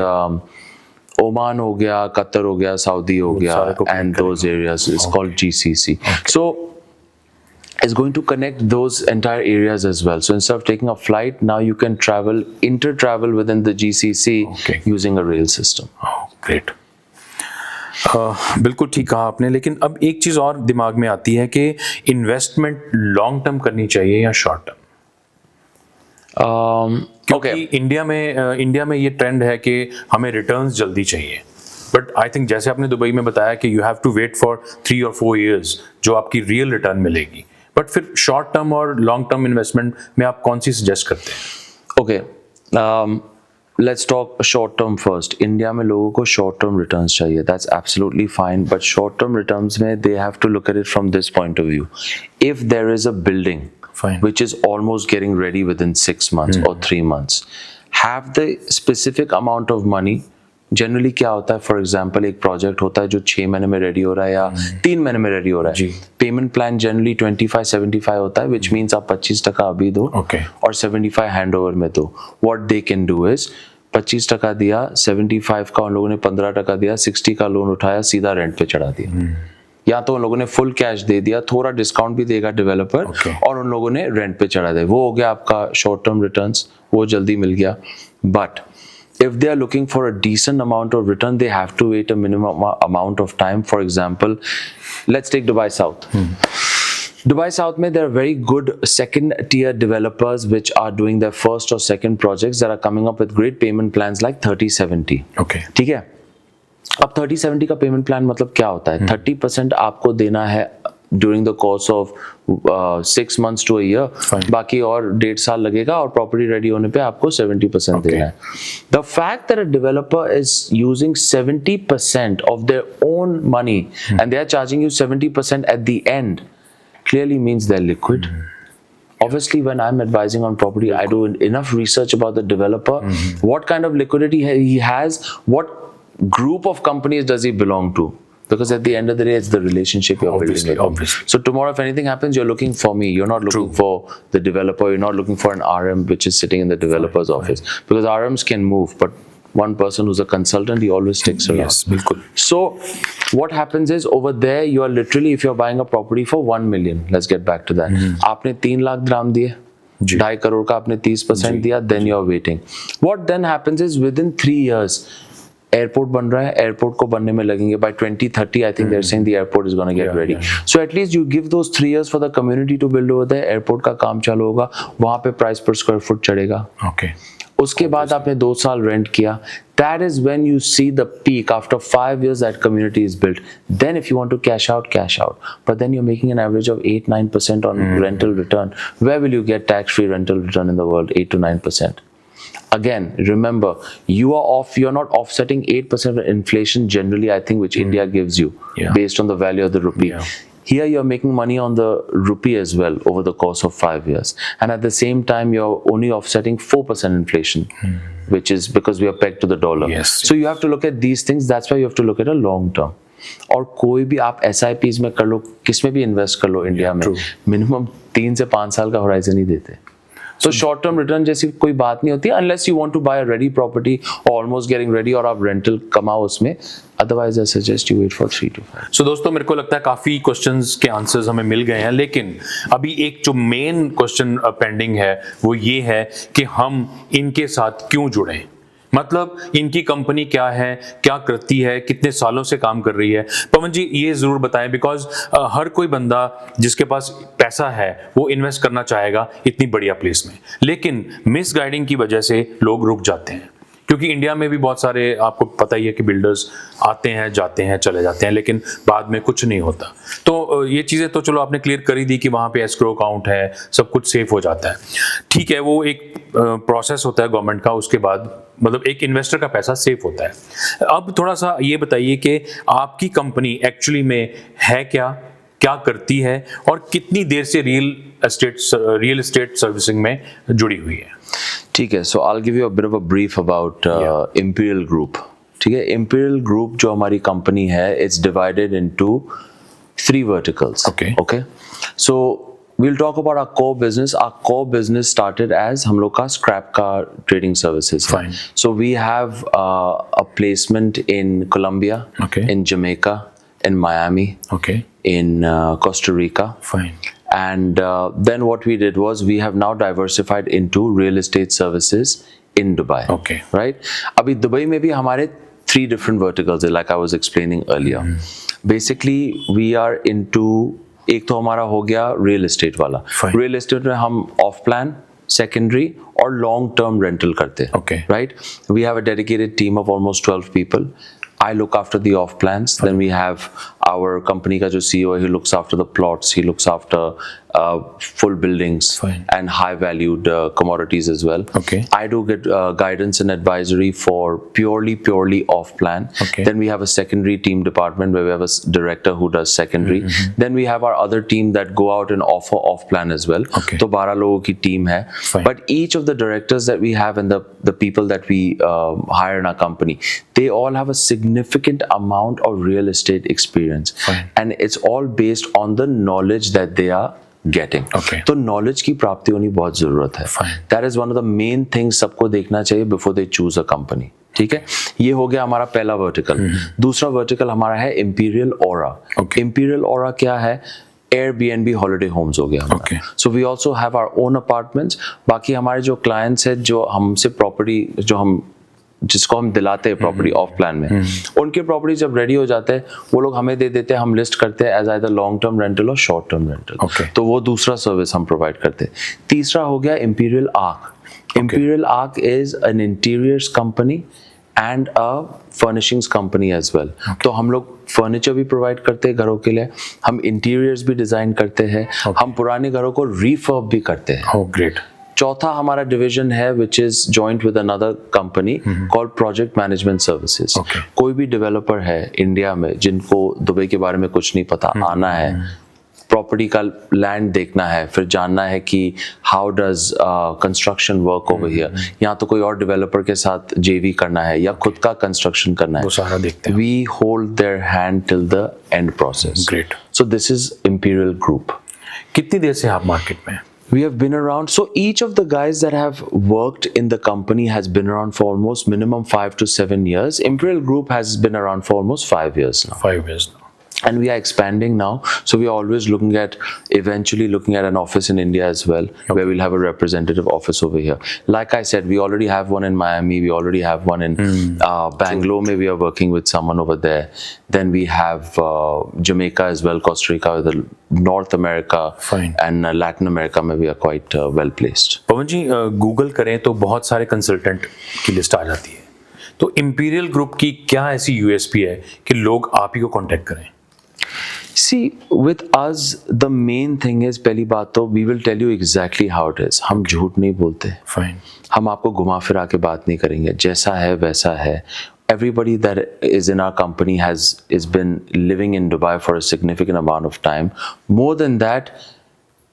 Oman हो गया, Qatar हो गया, Saudi हो गया, and those areas is called GCC. So is going to connect those entire areas as well. So instead of taking a flight, now you can inter-travel within the GCC using a rail system. Oh, great. बिल्कुल ठीक कहा आपने, लेकिन अब एक चीज़ और दिमाग में आती है कि इन्वेस्टमेंट लॉन्ग टर्म करनी चाहिए या शॉर्ट टर्म? क्योंकि इंडिया में ये ट्रेंड है कि हमें रिटर्न्स जल्दी चाहिए, बट आई थिंक जैसे आपने दुबई में बताया कि you have to wait for 3 or 4 years जो आपकी रियल रिटर्न मिलेगी, बट फिर शॉर्ट टर्म और लॉन्ग टर्म इन्वेस्टमेंट में आप कौन सी सजेस्ट करते हैं? Okay, let's talk short term first. India में लोगों को शॉर्ट टर्म रिटर्न्स चाहिए, that's absolutely fine, but short term returns में they have to look at it from this point of view. If there is a building which is almost getting ready within 6 months or 3 months, have the specific amount of money. Generally क्या होता है, for example एक project होता है जो 6 महीने में ready हो रहा है या 3 महीने में रेडी हो रहा है, पेमेंट प्लान जनरली 25-75 होता है, विच मीन्स आप 25% अभी दो और 75 हैंड ओवर में दो। What they can do is 25% दिया, 75 का उन लोगों ने 15% दिया, 60 का लोन उठाया, सीधा रेंट पे चढ़ा दिया, या तो उन लोगों ने फुल कैश दे दिया, थोड़ा डिस्काउंट भी देगा डेवलपर, और उन लोगों ने रेंट पे चढ़ा दिया, वो हो गया आपका शॉर्ट टर्म रिटर्न्स, वो जल्दी मिल गया। But if they are looking for a decent amount of return, they have to wait a minimum amount of time. For example, let's take Dubai South. Dubai South में there are very good second tier developers which are doing their first or second projects that are coming up with great payment plans like 30-70. ठीक है, अब 30-70 का payment plan मतलब क्या होता है? 30% आपको देना है during the course of 6 months to a year, बाकी और 1.5 साल लगेगा और प्रॉपर्टी रेडी होने पे आपको 70% देना है। The fact that a developer is using 70% of their own money and they are charging you 70% at the end clearly means they're liquid. Obviously, when I'm advising on property, I do enough research about the developer, what kind of liquidity he has, what group of companies does he belong to, because at the end of the day, it's the relationship you're building with. Obviously. So tomorrow, if anything happens, you're looking for me. You're not looking for the developer. You're not looking for an RM which is sitting in the developer's office, because RMs can move, but one person who's a consultant, he always sticks around. Yes, bilkul. So what happens is, over there you are literally, if you're buying a property for 1 million, let's get back to that, आपने 3 lakh dirham दिए, 2.5 करोड़ का आपने 30% दिया, then you're waiting. What then happens is, within 3 years airport बन रहा है, airport को बनने में लगेंगे, by 2030 I think they're saying the airport is going to get ready. So at least you give those 3 years for the community to build over there, airport का काम चालू होगा, वहाँ पे प्राइस पर स्क्वायर फुट चढ़ेगा। उसके बाद आपने 2 साल रेंट किया. That is when you see the peak. After 5 years that community is built. Then if you want to cash out, cash out. But then you're making an average of 8-9% on rental return. Where will you get tax-free rental return in the world? 8 to 9%. Again, remember, you're not offsetting 8% of inflation generally, I think, which India gives you based on the value of the rupee. Here you're making money on the rupee as well over the course of 5 years. And at the same time, you're only offsetting 4% inflation, which is because we are pegged to the dollar. So you have to look at these things. That's why you have to look at a long term. और कोई भी आप SIPs में कर लो, किस में भी invest कर लो इंडिया में, मिनिमम 3 से 5 साल का होराइजन ही देते. So short term return जैसी कोई बात नहीं होती unless you want to buy a ready property or almost getting ready और आप rental कमाओ उसमें. Otherwise I suggest you wait for 3 to 5. So दोस्तों मेरे को लगता है काफी क्वेश्चंस के आंसर्स हमें मिल गए हैं, लेकिन अभी एक जो मेन क्वेश्चन पेंडिंग है वो ये है कि हम इनके साथ क्यों जुड़ें. मतलब इनकी कंपनी क्या है, क्या करती है, कितने सालों से काम कर रही है. पवन जी ये जरूर बताएं, बिकॉज हर कोई बंदा जिसके पास पैसा है वो इन्वेस्ट करना चाहेगा इतनी बढ़िया प्लेस में, लेकिन मिस गाइडिंग की वजह से लोग रुक जाते हैं. क्योंकि इंडिया में भी बहुत सारे आपको पता ही है कि बिल्डर्स आते हैं, जाते हैं, चले जाते हैं, लेकिन बाद में कुछ नहीं होता. तो ये चीज़ें तो चलो आपने क्लियर कर ही दी कि वहाँ पे एस्क्रो अकाउंट है, सब कुछ सेफ हो जाता है. ठीक है, वो एक प्रोसेस होता है गवर्नमेंट का, उसके बाद मतलब एक इन्वेस्टर का पैसा सेफ होता है. अब थोड़ा सा ये बताइए कि आपकी कंपनी एक्चुअली में है क्या, क्या करती है और कितनी देर से रियल एस्टेट सर्विसिंग में जुड़ी हुई है. ठीक है, so I will give you a bit of a brief about Imperial Group. ठीक है, इंपीरियल ग्रुप जो हमारी कंपनी है, it's divided into 3 verticals. Okay, so we'll talk about our core business. Our core business started as हम लोग का scrap car trading services. Fine. So we have a placement in Colombia, in Jamaica, in Miami, in Costa Rica. Fine. And then what we did was we have now diversified into real estate services in Dubai. Right? अभी Dubai में भी हमारे 3 different verticals है, like I was explaining earlier. Basically, we are into एक तो हमारा हो गया रियल एस्टेट वाला. रियल एस्टेट में हम ऑफ प्लान, सेकेंडरी और लॉन्ग टर्म रेंटल करते हैं. Right, we have a dedicated team of almost 12 people. I look after the off plans. Then we have our company का जो CEO, he looks after the plots, he looks after full buildings and high valued commodities as well. I do get guidance and advisory for purely off plan. Then we have a secondary team department where we have a director who does secondary. Then we have our other team that go out and offer off plan as well. तो 12 लोगों की team है. But each of the directors that we have and the people that we hire in our company, they all have a significant amount of real estate experience. And it's all based on the knowledge that they are getting. तो knowledge की प्राप्ति होनी बहुत जरूरत है. That is one of the main things सबको देखना चाहिए before they choose a company. ठीक है, ये हो गया हमारा पहला वर्टिकल. दूसरा वर्टिकल हमारा है इंपीरियल ऑरा. इंपीरियल ऑरा क्या है? Airbnb holiday homes हो गया. So we also have our own apartments. बाकी हमारे जो clients हैं जो हमसे प्रॉपर्टी जो हम जिसको हम दिलाते हैं प्रॉपर्टी ऑफ प्लान में, उनके प्रॉपर्टी जब रेडी हो जाते हैं वो लोग हमें दे देते हैं, हम लिस्ट करते हैं as either long term rental और शॉर्ट टर्म रेंटल. तो वो दूसरा सर्विस हम प्रोवाइड करते हैं. तीसरा हो गया imperial arch. Imperial arch is an interiors company and a furnishings company as well. तो हम लोग फर्नीचर भी प्रोवाइड करते हैं घरों के लिए, हम इंटीरियर्स भी डिजाइन करते हैं, हम पुराने घरों को रिफर्ब भी करते हैं. ग्रेट. चौथा हमारा डिवीजन है which is joint with another company called project management services. कोई भी डेवलपर है इंडिया में जिनको दुबई के बारे में कुछ नहीं पता, आना है, प्रॉपर्टी का लैंड देखना है, फिर जानना है कि how does construction work over here, यहाँ तो कोई और डेवलपर के साथ जेवी करना है या खुद का कंस्ट्रक्शन करना है, वो सारा देखते हैं. We hold their hand till the end process. Great. So this is imperial group. कितनी देर से आप मार्केट में? We have been around, so each of the guys that have worked in the company has been around for almost minimum 5 to 7 years. Imperial Group has been around for almost 5 years now. 5 years now. and we are expanding now, so we are always eventually looking at an office in India as well, where we'll have a representative office over here. Like I said, we already have one in Miami, we already have one in Bangalore. Maybe we are working with someone over there. Then we have Jamaica as well, Costa Rica, North America. Fine. And Latin America में we are quite well placed. Pawan ji, Google करें तो बहुत सारे consultant की list आ जाती है, तो imperial group की क्या ऐसी यूएसपी है कि लोग आप ही को कांटेक्ट करें? See, with us, the main thing is, पहली बात तो we will tell you exactly how it is. हम झूठ नहीं बोलते. Fine. हम आपको घुमा फिरा के बात नहीं करेंगे. जैसा है वैसा है. Everybody that is in our company has been living in Dubai for a significant amount of time. More than that,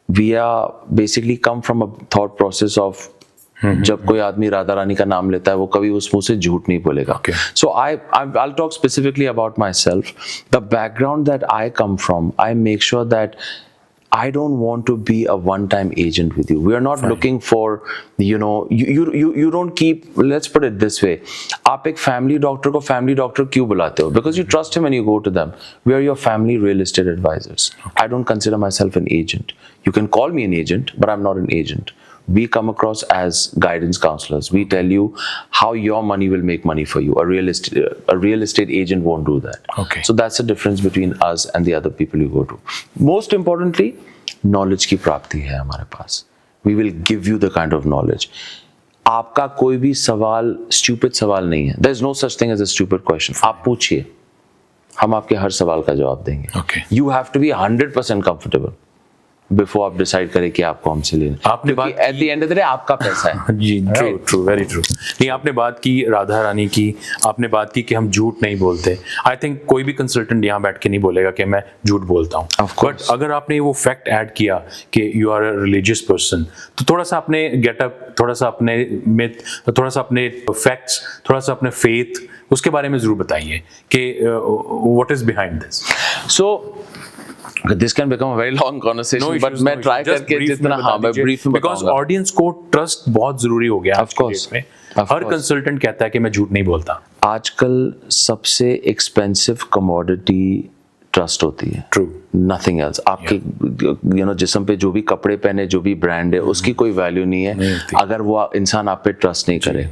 we are basically come from a thought process of जब कोई आदमी राधा रानी का नाम लेता है वो कभी उस मुंह से झूठ नहीं बोलेगा. So I'll talk specifically about myself. The background that I come from, I make sure that I don't want to be a one-time agent with you. We are not looking for, you don't keep, let's put it this way. आप एक family doctor को family doctor क्यों बुलाते हो? Because you trust him and you go to them. We are your family real estate advisors. I don't consider myself an agent. You can call me an agent, but I'm not an agent. We come across as guidance counselors. We tell you how your money will make money for you. A real estate agent won't do that. Okay. So that's the difference between us and the other people you go to. Most importantly, knowledge की प्राप्ति है हमारे पास. We will give you the kind of knowledge. आपका कोई भी सवाल stupid सवाल नहीं है. There is no such thing as a stupid question. आप पूछिए, हम आपके हर सवाल का जवाब देंगे. Okay. You have to be 100% comfortable before आप डिसाइड करें कि आपको हमसे लेना. आपने बात eight the end of the day आपका पैसा है. जी, ट्रू, वेरी ट्रू. नहीं, आपने बात की राधा रानी की, आपने बात की कि हम झूठ नहीं बोलते. आई थिंक कोई भी कंसल्टेंट यहाँ बैठ के नहीं बोलेगा कि मैं झूठ बोलता हूँ. बट अगर आपने वो फैक्ट ऐड किया कि you are a religious person, तो थोड़ा सा अपने गेटअप, थोड़ा सा अपने मिथ, थोड़ा सा अपने फैक्ट्स, थोड़ा सा अपने फेथ, उसके बारे में जरूर बताइए कि what is behind this. So this can become a very long conversation, but मैं try करके जितना मैं brief में because audience को trust बहुत जरूरी हो गया. Of course. हर कंसल्टेंट कहता है कि मैं झूठ नहीं बोलता. आजकल सबसे expensive commodity ट्रस्ट होती है. ट्रू. Nothing else. आपके जिस्म पे जो भी कपड़े पहने, जो भी ब्रांड है, उसकी कोई वैल्यू नहीं है अगर वो इंसान आप पे ट्रस्ट नहीं करे.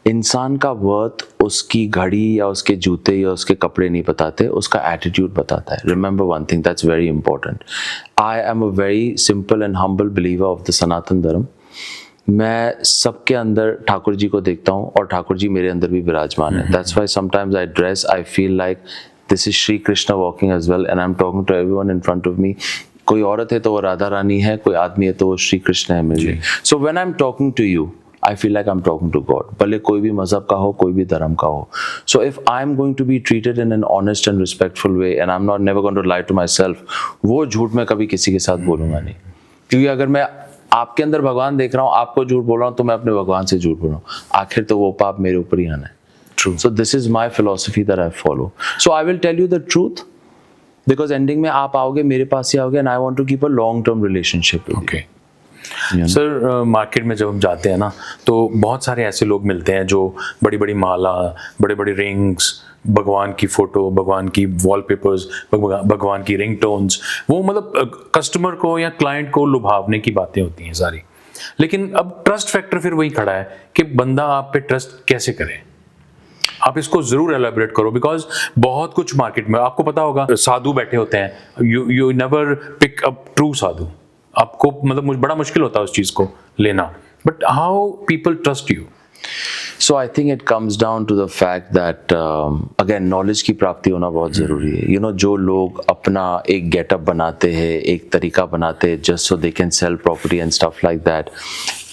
इंसान का वर्थ उसकी घड़ी या उसके जूते या उसके कपड़े नहीं बताते, उसका एटीट्यूड बताता है. Remember one thing that's very important. I am a very simple and humble believer of the Sanatan Dharma. मैं सबके अंदर ठाकुर जी को देखता हूँ और ठाकुर जी मेरे अंदर भी विराजमान है. That's why sometimes I dress, I feel like this is Shri Krishna walking as well, and I'm talking to everyone in front of me. कोई औरत है तो वो राधा रानी है, कोई आदमी है तो वो श्री कृष्ण है मेरे लिए. So when I'm talking to you, I feel like I'm talking to God. भले कोई भी मजहब का हो, कोई भी धर्म का हो. So if I'm going to be treated in an honest and respectful way, and I'm not never going to lie to myself, वो झूठ मैं कभी किसी के साथ बोलूँगा नहीं. क्योंकि अगर मैं आपके अंदर भगवान देख रहा हूँ, आपको झूठ बोल रहा हूँ, तो मैं अपने भगवान से झूठ बोल रहा हूँ. आखिर तो वो पाप मेरे ऊपर ही आना है. True. So this is my philosophy that I follow. So I will tell you the truth because ending में आप आओगे, मेरे पास ही आओगे, and I want to keep a long-term relationship with you. Sir, market में जब हम जाते हैं ना, तो बहुत सारे ऐसे लोग मिलते हैं जो बड़ी बड़ी माला, बड़े बड़े रिंग्स, भगवान की फोटो, भगवान की वॉलपेपर्स, भगवान की रिंगटोन्स, वो मतलब कस्टमर को या क्लाइंट को लुभावने की बातें होती हैं सारी. लेकिन अब ट्रस्ट फैक्टर फिर वही खड़ा है कि बंदा आप पे ट्रस्ट कैसे करे. आप इसको जरूर एलैबोरेट करो, बिकॉज बहुत कुछ मार्केट में आपको पता होगा, साधु बैठे होते हैं, you never pick up true sadhu. आपको मतलब बड़ा मुश्किल होता है उस चीज को लेना. But how people trust you? So I think it comes down to the fact that again knowledge की प्राप्ति होना बहुत ज़रूरी है. जो लोग अपना एक गेटअप बनाते हैं, एक तरीका बनाते हैं just so they can sell property and stuff like that.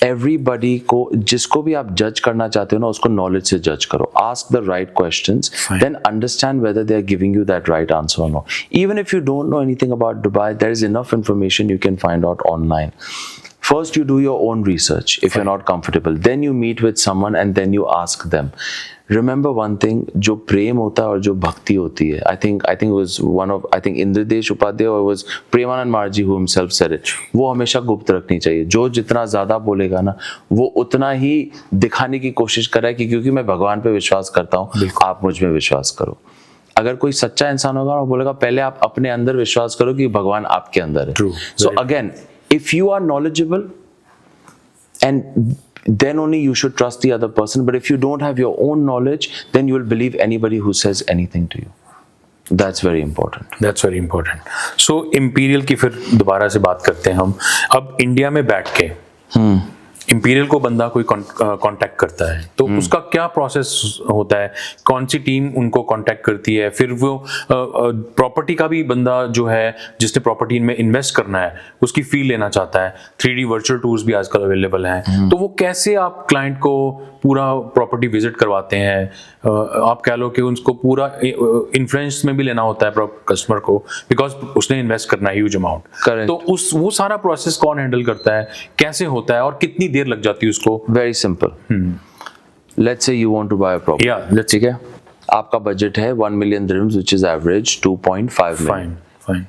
Everybody को, जिसको भी आप जज करना चाहते हो ना, उसको नॉलेज से जज करो. Ask the right questions, then understand whether they are giving you that right answer or not. Even if you don't know anything about Dubai, there is enough information you can find out online. First you do your own research if you're not comfortable, then you meet with someone and then you ask them. Remember one thing, जो प्रेम होता है और जो भक्ति होती है, I think it was Indradesh Upadhyay or it was Premanand Maharaj who himself said it, वो हमेशा गुप्त रखनी चाहिए. जो जितना ज़्यादा बोलेगा ना, वो उतना ही दिखाने की कोशिश कर रहा है कि क्योंकि मैं भगवान पे विश्वास करता हूँ, आप मुझ में विश्वास करो. अगर कोई सच्चा इंसान होगा वो बोलेगा पहले आप अपने अंदर विश्वास करो कि भगवान आपके अंदर है. True. So again, if you are knowledgeable, and then only you should trust the other person. But if you don't have your own knowledge, then you will believe anybody who says anything to you. That's very important. That's very important. So Imperial की फिर दोबारा से बात करते हैं हम. अब India में बैठ के इंपीरियल को बंदा कोई कांटेक्ट करता है तो उसका क्या प्रोसेस होता है, कौन सी टीम उनको कांटेक्ट करती है, फिर वो प्रॉपर्टी का भी बंदा जो है जिसने प्रॉपर्टी में इन्वेस्ट करना है उसकी फील लेना चाहता है, 3D वर्चुअल टूर्स भी आजकल अवेलेबल हैं, तो वो कैसे आप क्लाइंट को पूरा प्रॉपर्टी विजिट करवाते हैं, आप कह लो कि उसको पूरा इन्फ्लुएंस में भी लेना होता है कस्टमर को बिकॉज उसने इन्वेस्ट करना है ह्यूज अमाउंट, तो वो सारा प्रोसेस कौन हैंडल करता है, कैसे होता है और कितनी देर लग जाती है उसको? Very simple. Let's say you want to buy a property, ठीक है, आपका बजट है 1 million dirhams which is average 2.5 million. Fine.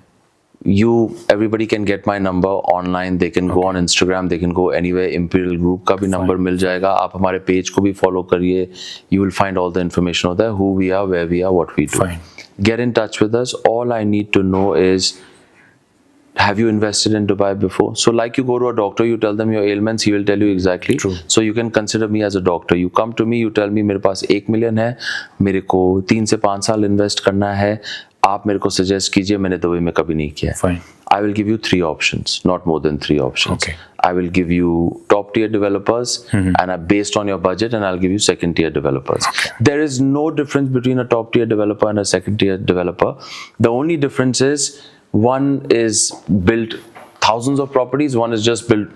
Everybody can get my number online, they can go on Instagram, they can go anywhere, Imperial Group का भी number मिल जाएगा, आप हमारे page को भी फॉलो करिए, you will find all the information होता है, who we are, where we are, what we do. Get in touch with us. All I need to know is, have you invested in Dubai before? So like you go to a doctor, you tell them your ailments, he will tell you exactly. True. So you can consider me as a doctor. You come to me, you tell me मेरे पास 1 million है, मेरे को 3 से 5 साल invest करना है, आप मेरे को सजेस्ट कीजिए, मैंने दुबई में कभी नहीं किया. Fine. I will give you 3 options, not more than 3 options. Okay. I will give you top tier developers and based on your budget, and I'll give you second tier developers. Okay. There is no difference between a top tier developer and a second tier developer. The only difference is one is built thousands of properties, one is just built,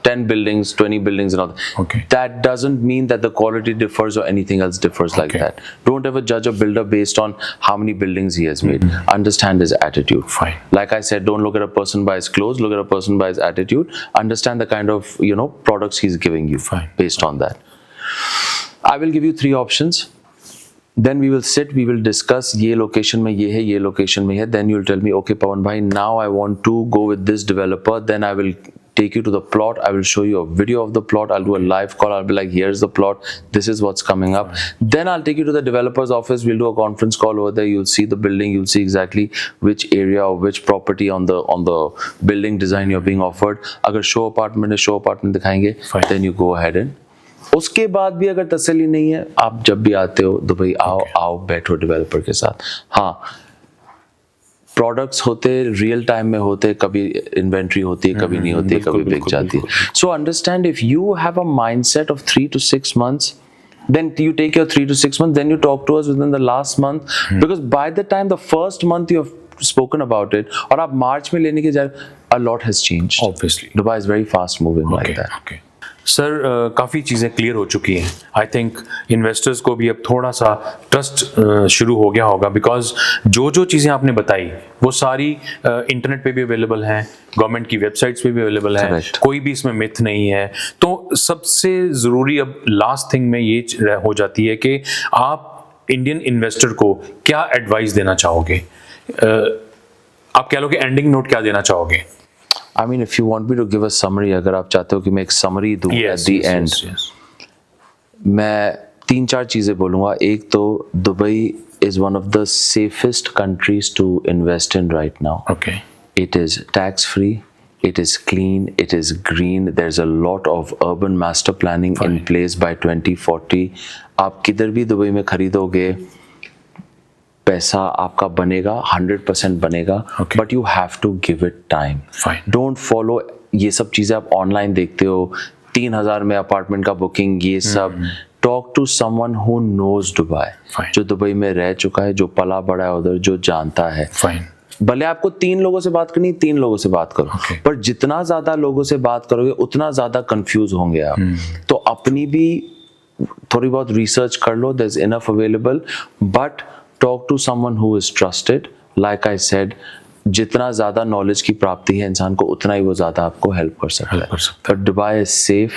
10 buildings, 20 buildings and all that. Okay. That doesn't mean that the quality differs or anything else differs like that. Don't ever judge a builder based on how many buildings he has made. Understand his attitude. Fine. Like I said, don't look at a person by his clothes, look at a person by his attitude. Understand the kind of, products he's giving you. Fine. Based on that. I will give you 3 options. Then we will sit, we will discuss, ये location में ये है, ये location में है. Then you'll tell me, okay, Pawan bhai, now I want to go with this developer. Then I will take you to the plot. I will show you a video of the plot. I'll do a live call. I'll be like, here's the plot. This is what's coming up. Then I'll take you to the developer's office. We'll do a conference call over there. You'll see the building. You'll see exactly which area or which property on the building design you're being offered. अगर show apartment है, show apartment दिखाएंगे. Then you go ahead and उसके बाद भी अगर तसल्ली नहीं है, आप जब भी आते हो दुबई आओ बैठो डेवलपर के साथ. हाँ, प्रोडक्ट्स होते रियल टाइम में होते, कभी इन्वेंट्री होती है, कभी नहीं होती है, कभी बिक जाती है. So understand, if you have a mindset of 3 to 6 months, then you take your 3 to 6 months, then you talk to us within the last month, because by the time the first month you have spoken about it, और आप मार्च में लेने के जाए, a lot has changed. Obviously. Dubai is very fast moving like that. Okay. Sir काफ़ी चीज़ें clear हो चुकी हैं. आई थिंक इन्वेस्टर्स को भी अब थोड़ा सा ट्रस्ट शुरू हो गया होगा, बिकॉज जो चीज़ें आपने बताई वो सारी इंटरनेट पे भी अवेलेबल हैं, गवर्नमेंट की वेबसाइट्स पे भी अवेलेबल है, कोई भी इसमें मिथ नहीं है. तो सबसे ज़रूरी अब लास्ट थिंग में ये हो जाती है कि आप इंडियन इन्वेस्टर को क्या एडवाइस देना चाहोगे, आप कह लो कि एंडिंग नोट क्या देना चाहोगे? I mean, if you want me to give a summary, अगर आप चाहते हो कि मैं एक summary दूँ at the end, मैं 3-4 चीज़ें बोलूँगा. एक तो Dubai is one of the safest countries to invest in right now. Okay. It is tax free, it is clean, it is green. There's a lot of urban master planning in place by 2040. आप किधर भी Dubai में खरीदोगे, पैसा आपका बनेगा, 100% बनेगा, but you have to give it time. Don't follow ये सब चीज़ें आप ऑनलाइन देखते हो, 3000 में अपार्टमेंट का बुकिंग, ये सब. Talk to someone who knows Dubai, जो दुबई में रह चुका है, जो पला बड़ा है उधर, जो जानता है. भले आपको 3 लोगों से बात करनी, 3 लोगों से बात करो, पर जितना ज़्यादा लोगों से बात करोगे उतना ज़्यादा कंफ्यूज होंगे आप. तो अपनी भी थोड़ी बहुत रिसर्च कर लो, there is enough available, but talk to someone who is trusted. Like I said, जितना ज़्यादा नॉलेज की प्राप्ति है इंसान को, उतना ही वो ज़्यादा आपको हेल्प कर सकता है. पर दुबई इज सेफ,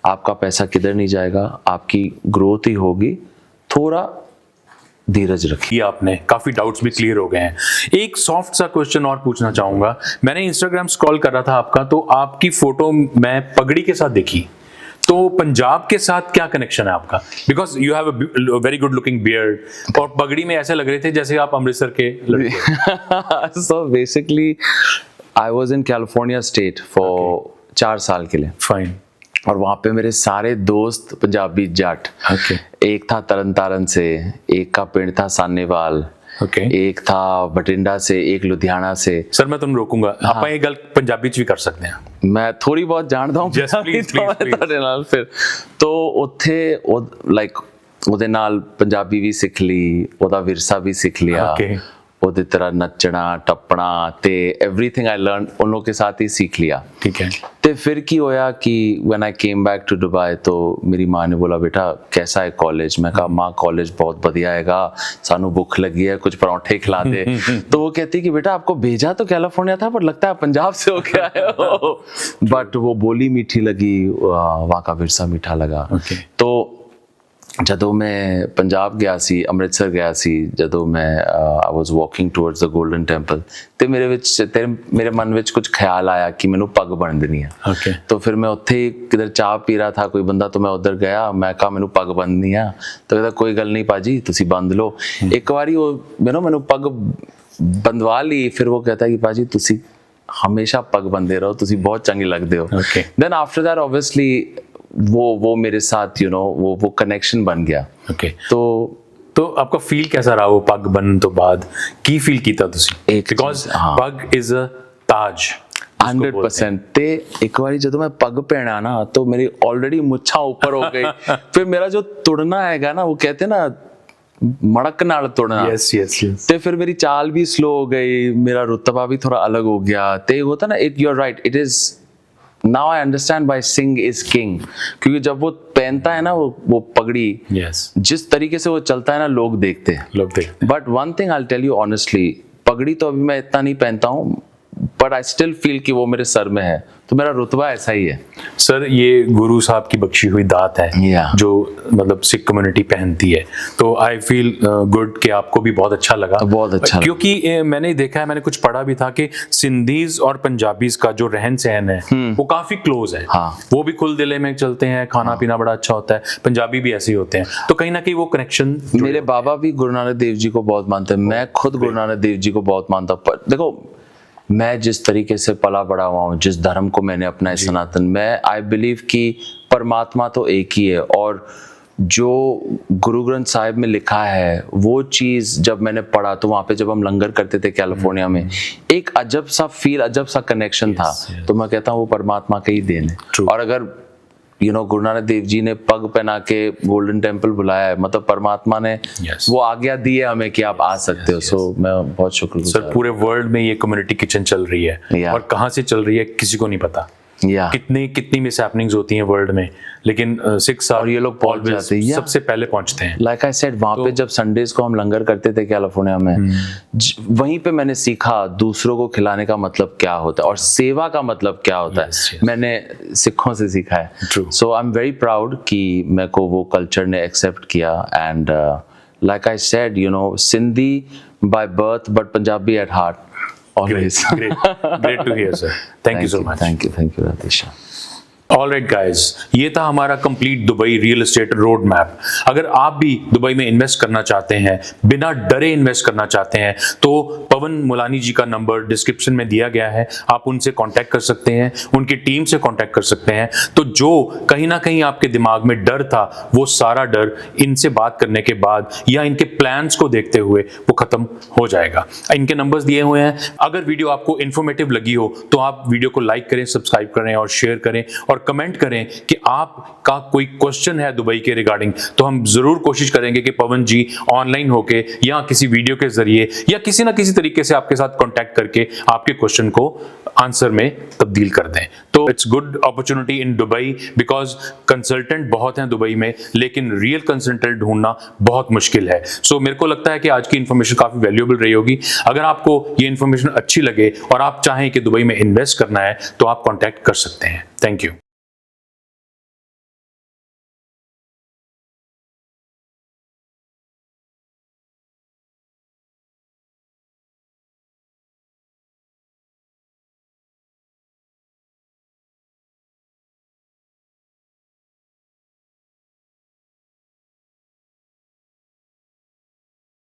आपका पैसा किधर नहीं जाएगा, आपकी ग्रोथ ही होगी. थोड़ा धीरज रखिए. आपने काफ़ी डाउट्स भी क्लियर हो गए हैं. एक सॉफ्ट सा क्वेश्चन और पूछना चाहूँगा. मैंने इंस्टाग्राम स्क्रॉल कर रहा था आपका, तो आपकी फ़ोटो मैं पगड़ी के साथ देखी, तो तो पंजाब के साथ क्या कनेक्शन है आपका? Because you have a very good looking beard और पगड़ी में ऐसे लग रहे थे जैसे आप अमृतसर के लड़के। So basically, I was in California State for 4 साल के लिए। फाइन। और वहाँ पे मेरे सारे दोस्त पंजाबी जट। एक था तरन तारण से, एक का पिंड था सानेवाल, एक था बठिंडा से, एक लुधियाना से। सर मैं तुम रोकूंगा, आप ये गल पंजाबी च भी कर सकते हैं। मैं थोड़ी बहुत जानता हूँ फिर तो उत्थे लाइक ਉਹਦੇ ਨਾਲ ਪੰਜਾਬੀ ਵੀ ਸਿੱਖ ਲਈ, ਉਹਦਾ ਵਿਰਸਾ ਵੀ ਸਿੱਖ ਲਿਆ, ਉਹਦੀ तरह नचना टपना ते एवरीथिंग आई लर्न उन लोगों के साथ ही सीख लिया। ठीक है। तो फिर की होया कि when I came back to Dubai तो मेरी माँ ने बोला बेटा कैसा है कॉलेज? मैं कहा माँ कॉलेज बहुत बढ़िया हैगा, सानू भूख लगी है, कुछ पराठे खिला दे। तो वो कहती कि बेटा आपको भेजा तो कैलिफोर्निया था पर लगता है पंजाब से होके आए हो। बट वो बोली मीठी लगी, वहाँ का विरसा मीठा लगा। तो ਜਦੋਂ ਮੈਂ ਪੰਜਾਬ ਗਿਆ ਸੀ, ਅੰਮ੍ਰਿਤਸਰ ਗਿਆ ਸੀ, ਜਦੋਂ ਮੈਂ I was walking towards the golden temple ਤੇ ਮੇਰੇ ਮਨ ਵਿੱਚ ਕੁਝ ਖਿਆਲ ਆਇਆ ਕਿ ਮੈਨੂੰ ਪੱਗ ਬੰਨ ਦੇਣੀ ਹੈ। तो फिर मैं ਉੱਥੇ किधर ਚਾਹ ਪੀ रहा था कोई बंदा, तो मैं उधर गया, मैं कहा ਮੈਨੂੰ ਪੱਗ ਬੰਨਣੀ ਆ। तो कहता कोई गल नहीं पाजी ਤੁਸੀਂ ਬੰਦ ਲਓ। ਇੱਕ ਵਾਰੀ ਉਹ ਮੈਨੂੰ ਪੱਗ ਬੰਦਵਾ ਲਈ, ਫਿਰ वो कहता कि पाजी ਤੁਸੀਂ हमेशा पग ਬੰਨਦੇ ਰਹੋ, ਤੁਸੀਂ बहुत ਚੰਗੇ लगते हो। then after that obviously वो मेरे साथ वो कनेक्शन बन गया। तो आपका फील कैसा रहा वो पग बनने तो बाद? की फील कीता तुसी? बिकॉज़ पग इज अ ताज 100%। ते एक बारी जब मैं पग पहना ना तो मेरी ऑलरेडी मुच्छा ऊपर हो गई। फिर मेरा जो तुड़ना हैगा ना, वो कहते हैं ना मड़क नाल तुड़ना। यस। ते फिर मेरी चाल भी स्लो हो गई, मेरा रुतबा भी थोड़ा अलग हो गया। ते होता ना, it you are right, it is Now I understand why Singh is king, क्योंकि जब वो पहनता है ना वो पगड़ी, जिस तरीके से वो चलता है ना, लोग देखते हैं। But one thing I'll tell you honestly, पगड़ी तो अभी मैं इतना नहीं पहनता हूँ, but I still feel कि वो मेरे सर में है, तो मेरा रुतबा ऐसा ही है। सर ये गुरु साहब की बख्शी हुई दात है जो मतलब सिख कम्युनिटी पहनती है, तो आई फील गुड कि आपको भी बहुत अच्छा लगा। बहुत अच्छा, क्योंकि मैंने देखा है, मैंने कुछ पढ़ा भी था कि सिंधीज और पंजाबीज का जो रहन सहन है वो काफी क्लोज है। वो भी खुल दिले में चलते हैं, खाना पीना बड़ा अच्छा होता है, पंजाबी भी ऐसे ही होते हैं, तो कहीं ना कहीं वो कनेक्शन। मेरे बाबा भी गुरु नानक देव जी को बहुत मानते हैं, मैं खुद गुरु नानक देव जी को बहुत मानता हूँ। पर देखो मैं जिस तरीके से पला बड़ा हुआ हूँ, जिस धर्म को मैंने अपना सनातन, मैं आई बिलीव कि परमात्मा तो एक ही है, और जो गुरु ग्रंथ साहिब में लिखा है वो चीज़ जब मैंने पढ़ा, तो वहाँ पे जब हम लंगर करते थे कैलिफोर्निया में, एक अजब सा फील, अजब सा कनेक्शन था। तो मैं कहता हूँ वो परमात्मा का ही देन है। और अगर गुरु नानक देव जी ने पग पहना के गोल्डन टेम्पल बुलाया है, मतलब परमात्मा ने वो आज्ञा दी है हमें कि आप आ सकते हो। सो मैं बहुत शुक्रिया। सर पूरे वर्ल्ड में ये कम्युनिटी किचन चल रही है, और कहाँ से चल रही है किसी को नहीं पता। कितनी मिस हैपनिंग्स होती हैं वर्ल्ड में, लेकिन 6 साल और ये लोग पहुंच जाते हैं, सबसे पहले पहुंचते हैं। लाइक आई सेड, वहाँ पे जब संडेज को हम लंगर करते थे कैलिफोर्निया में, वहीं पे मैंने सीखा दूसरों को खिलाने का मतलब क्या होता है और सेवा का मतलब क्या होता है। मैंने सिखों से सीखा है। So I am very proud कि मेरे को वो कल्चर ने एक्सेप्ट किया। And like I said, Sindhi by birth but Punjabi at heart. Always. Great to hear, sir. Thank you so much. Thank you, Radisha. Alright guys, ये था हमारा complete Dubai real estate road map. अगर आप भी Dubai में invest करना चाहते हैं, बिना डरे इन्वेस्ट करना चाहते हैं, तो पवन मुलानी जी का नंबर डिस्क्रिप्शन में दिया गया है, आप उनसे कांटेक्ट कर सकते हैं, उनकी टीम से कांटेक्ट कर सकते हैं। तो जो कहीं ना कहीं आपके दिमाग में डर था, वो सारा डर इनसे बात करने के बाद या इनके प्लान्स को देखते हुए वो खत्म हो जाएगा। इनके नंबर्स दिए हुए हैं। अगर वीडियो आपको इन्फॉर्मेटिव लगी हो तो आप वीडियो को लाइक करें, सब्सक्राइब करें और शेयर करें, और कमेंट करें कि आपका कोई क्वेश्चन है दुबई के रिगार्डिंग, तो हम जरूर कोशिश करेंगे कि पवन जी ऑनलाइन होके या किसी वीडियो के जरिए या किसी ना किसी तरीके से आपके साथ कांटेक्ट करके आपके क्वेश्चन को आंसर में तब्दील कर दें। तो it's good opportunity in Dubai, because consultant बहुत हैं दुबई में, लेकिन रियल कंसल्टेंट ढूंढना बहुत मुश्किल है। सो मेरे को लगता है कि आज की इन्फॉर्मेशन काफी वैल्यूएबल रही होगी। अगर आपको ये इन्फॉर्मेशन अच्छी लगे और आप चाहें कि दुबई में इन्वेस्ट करना है, तो आप कॉन्टैक्ट कर सकते हैं। Thank you.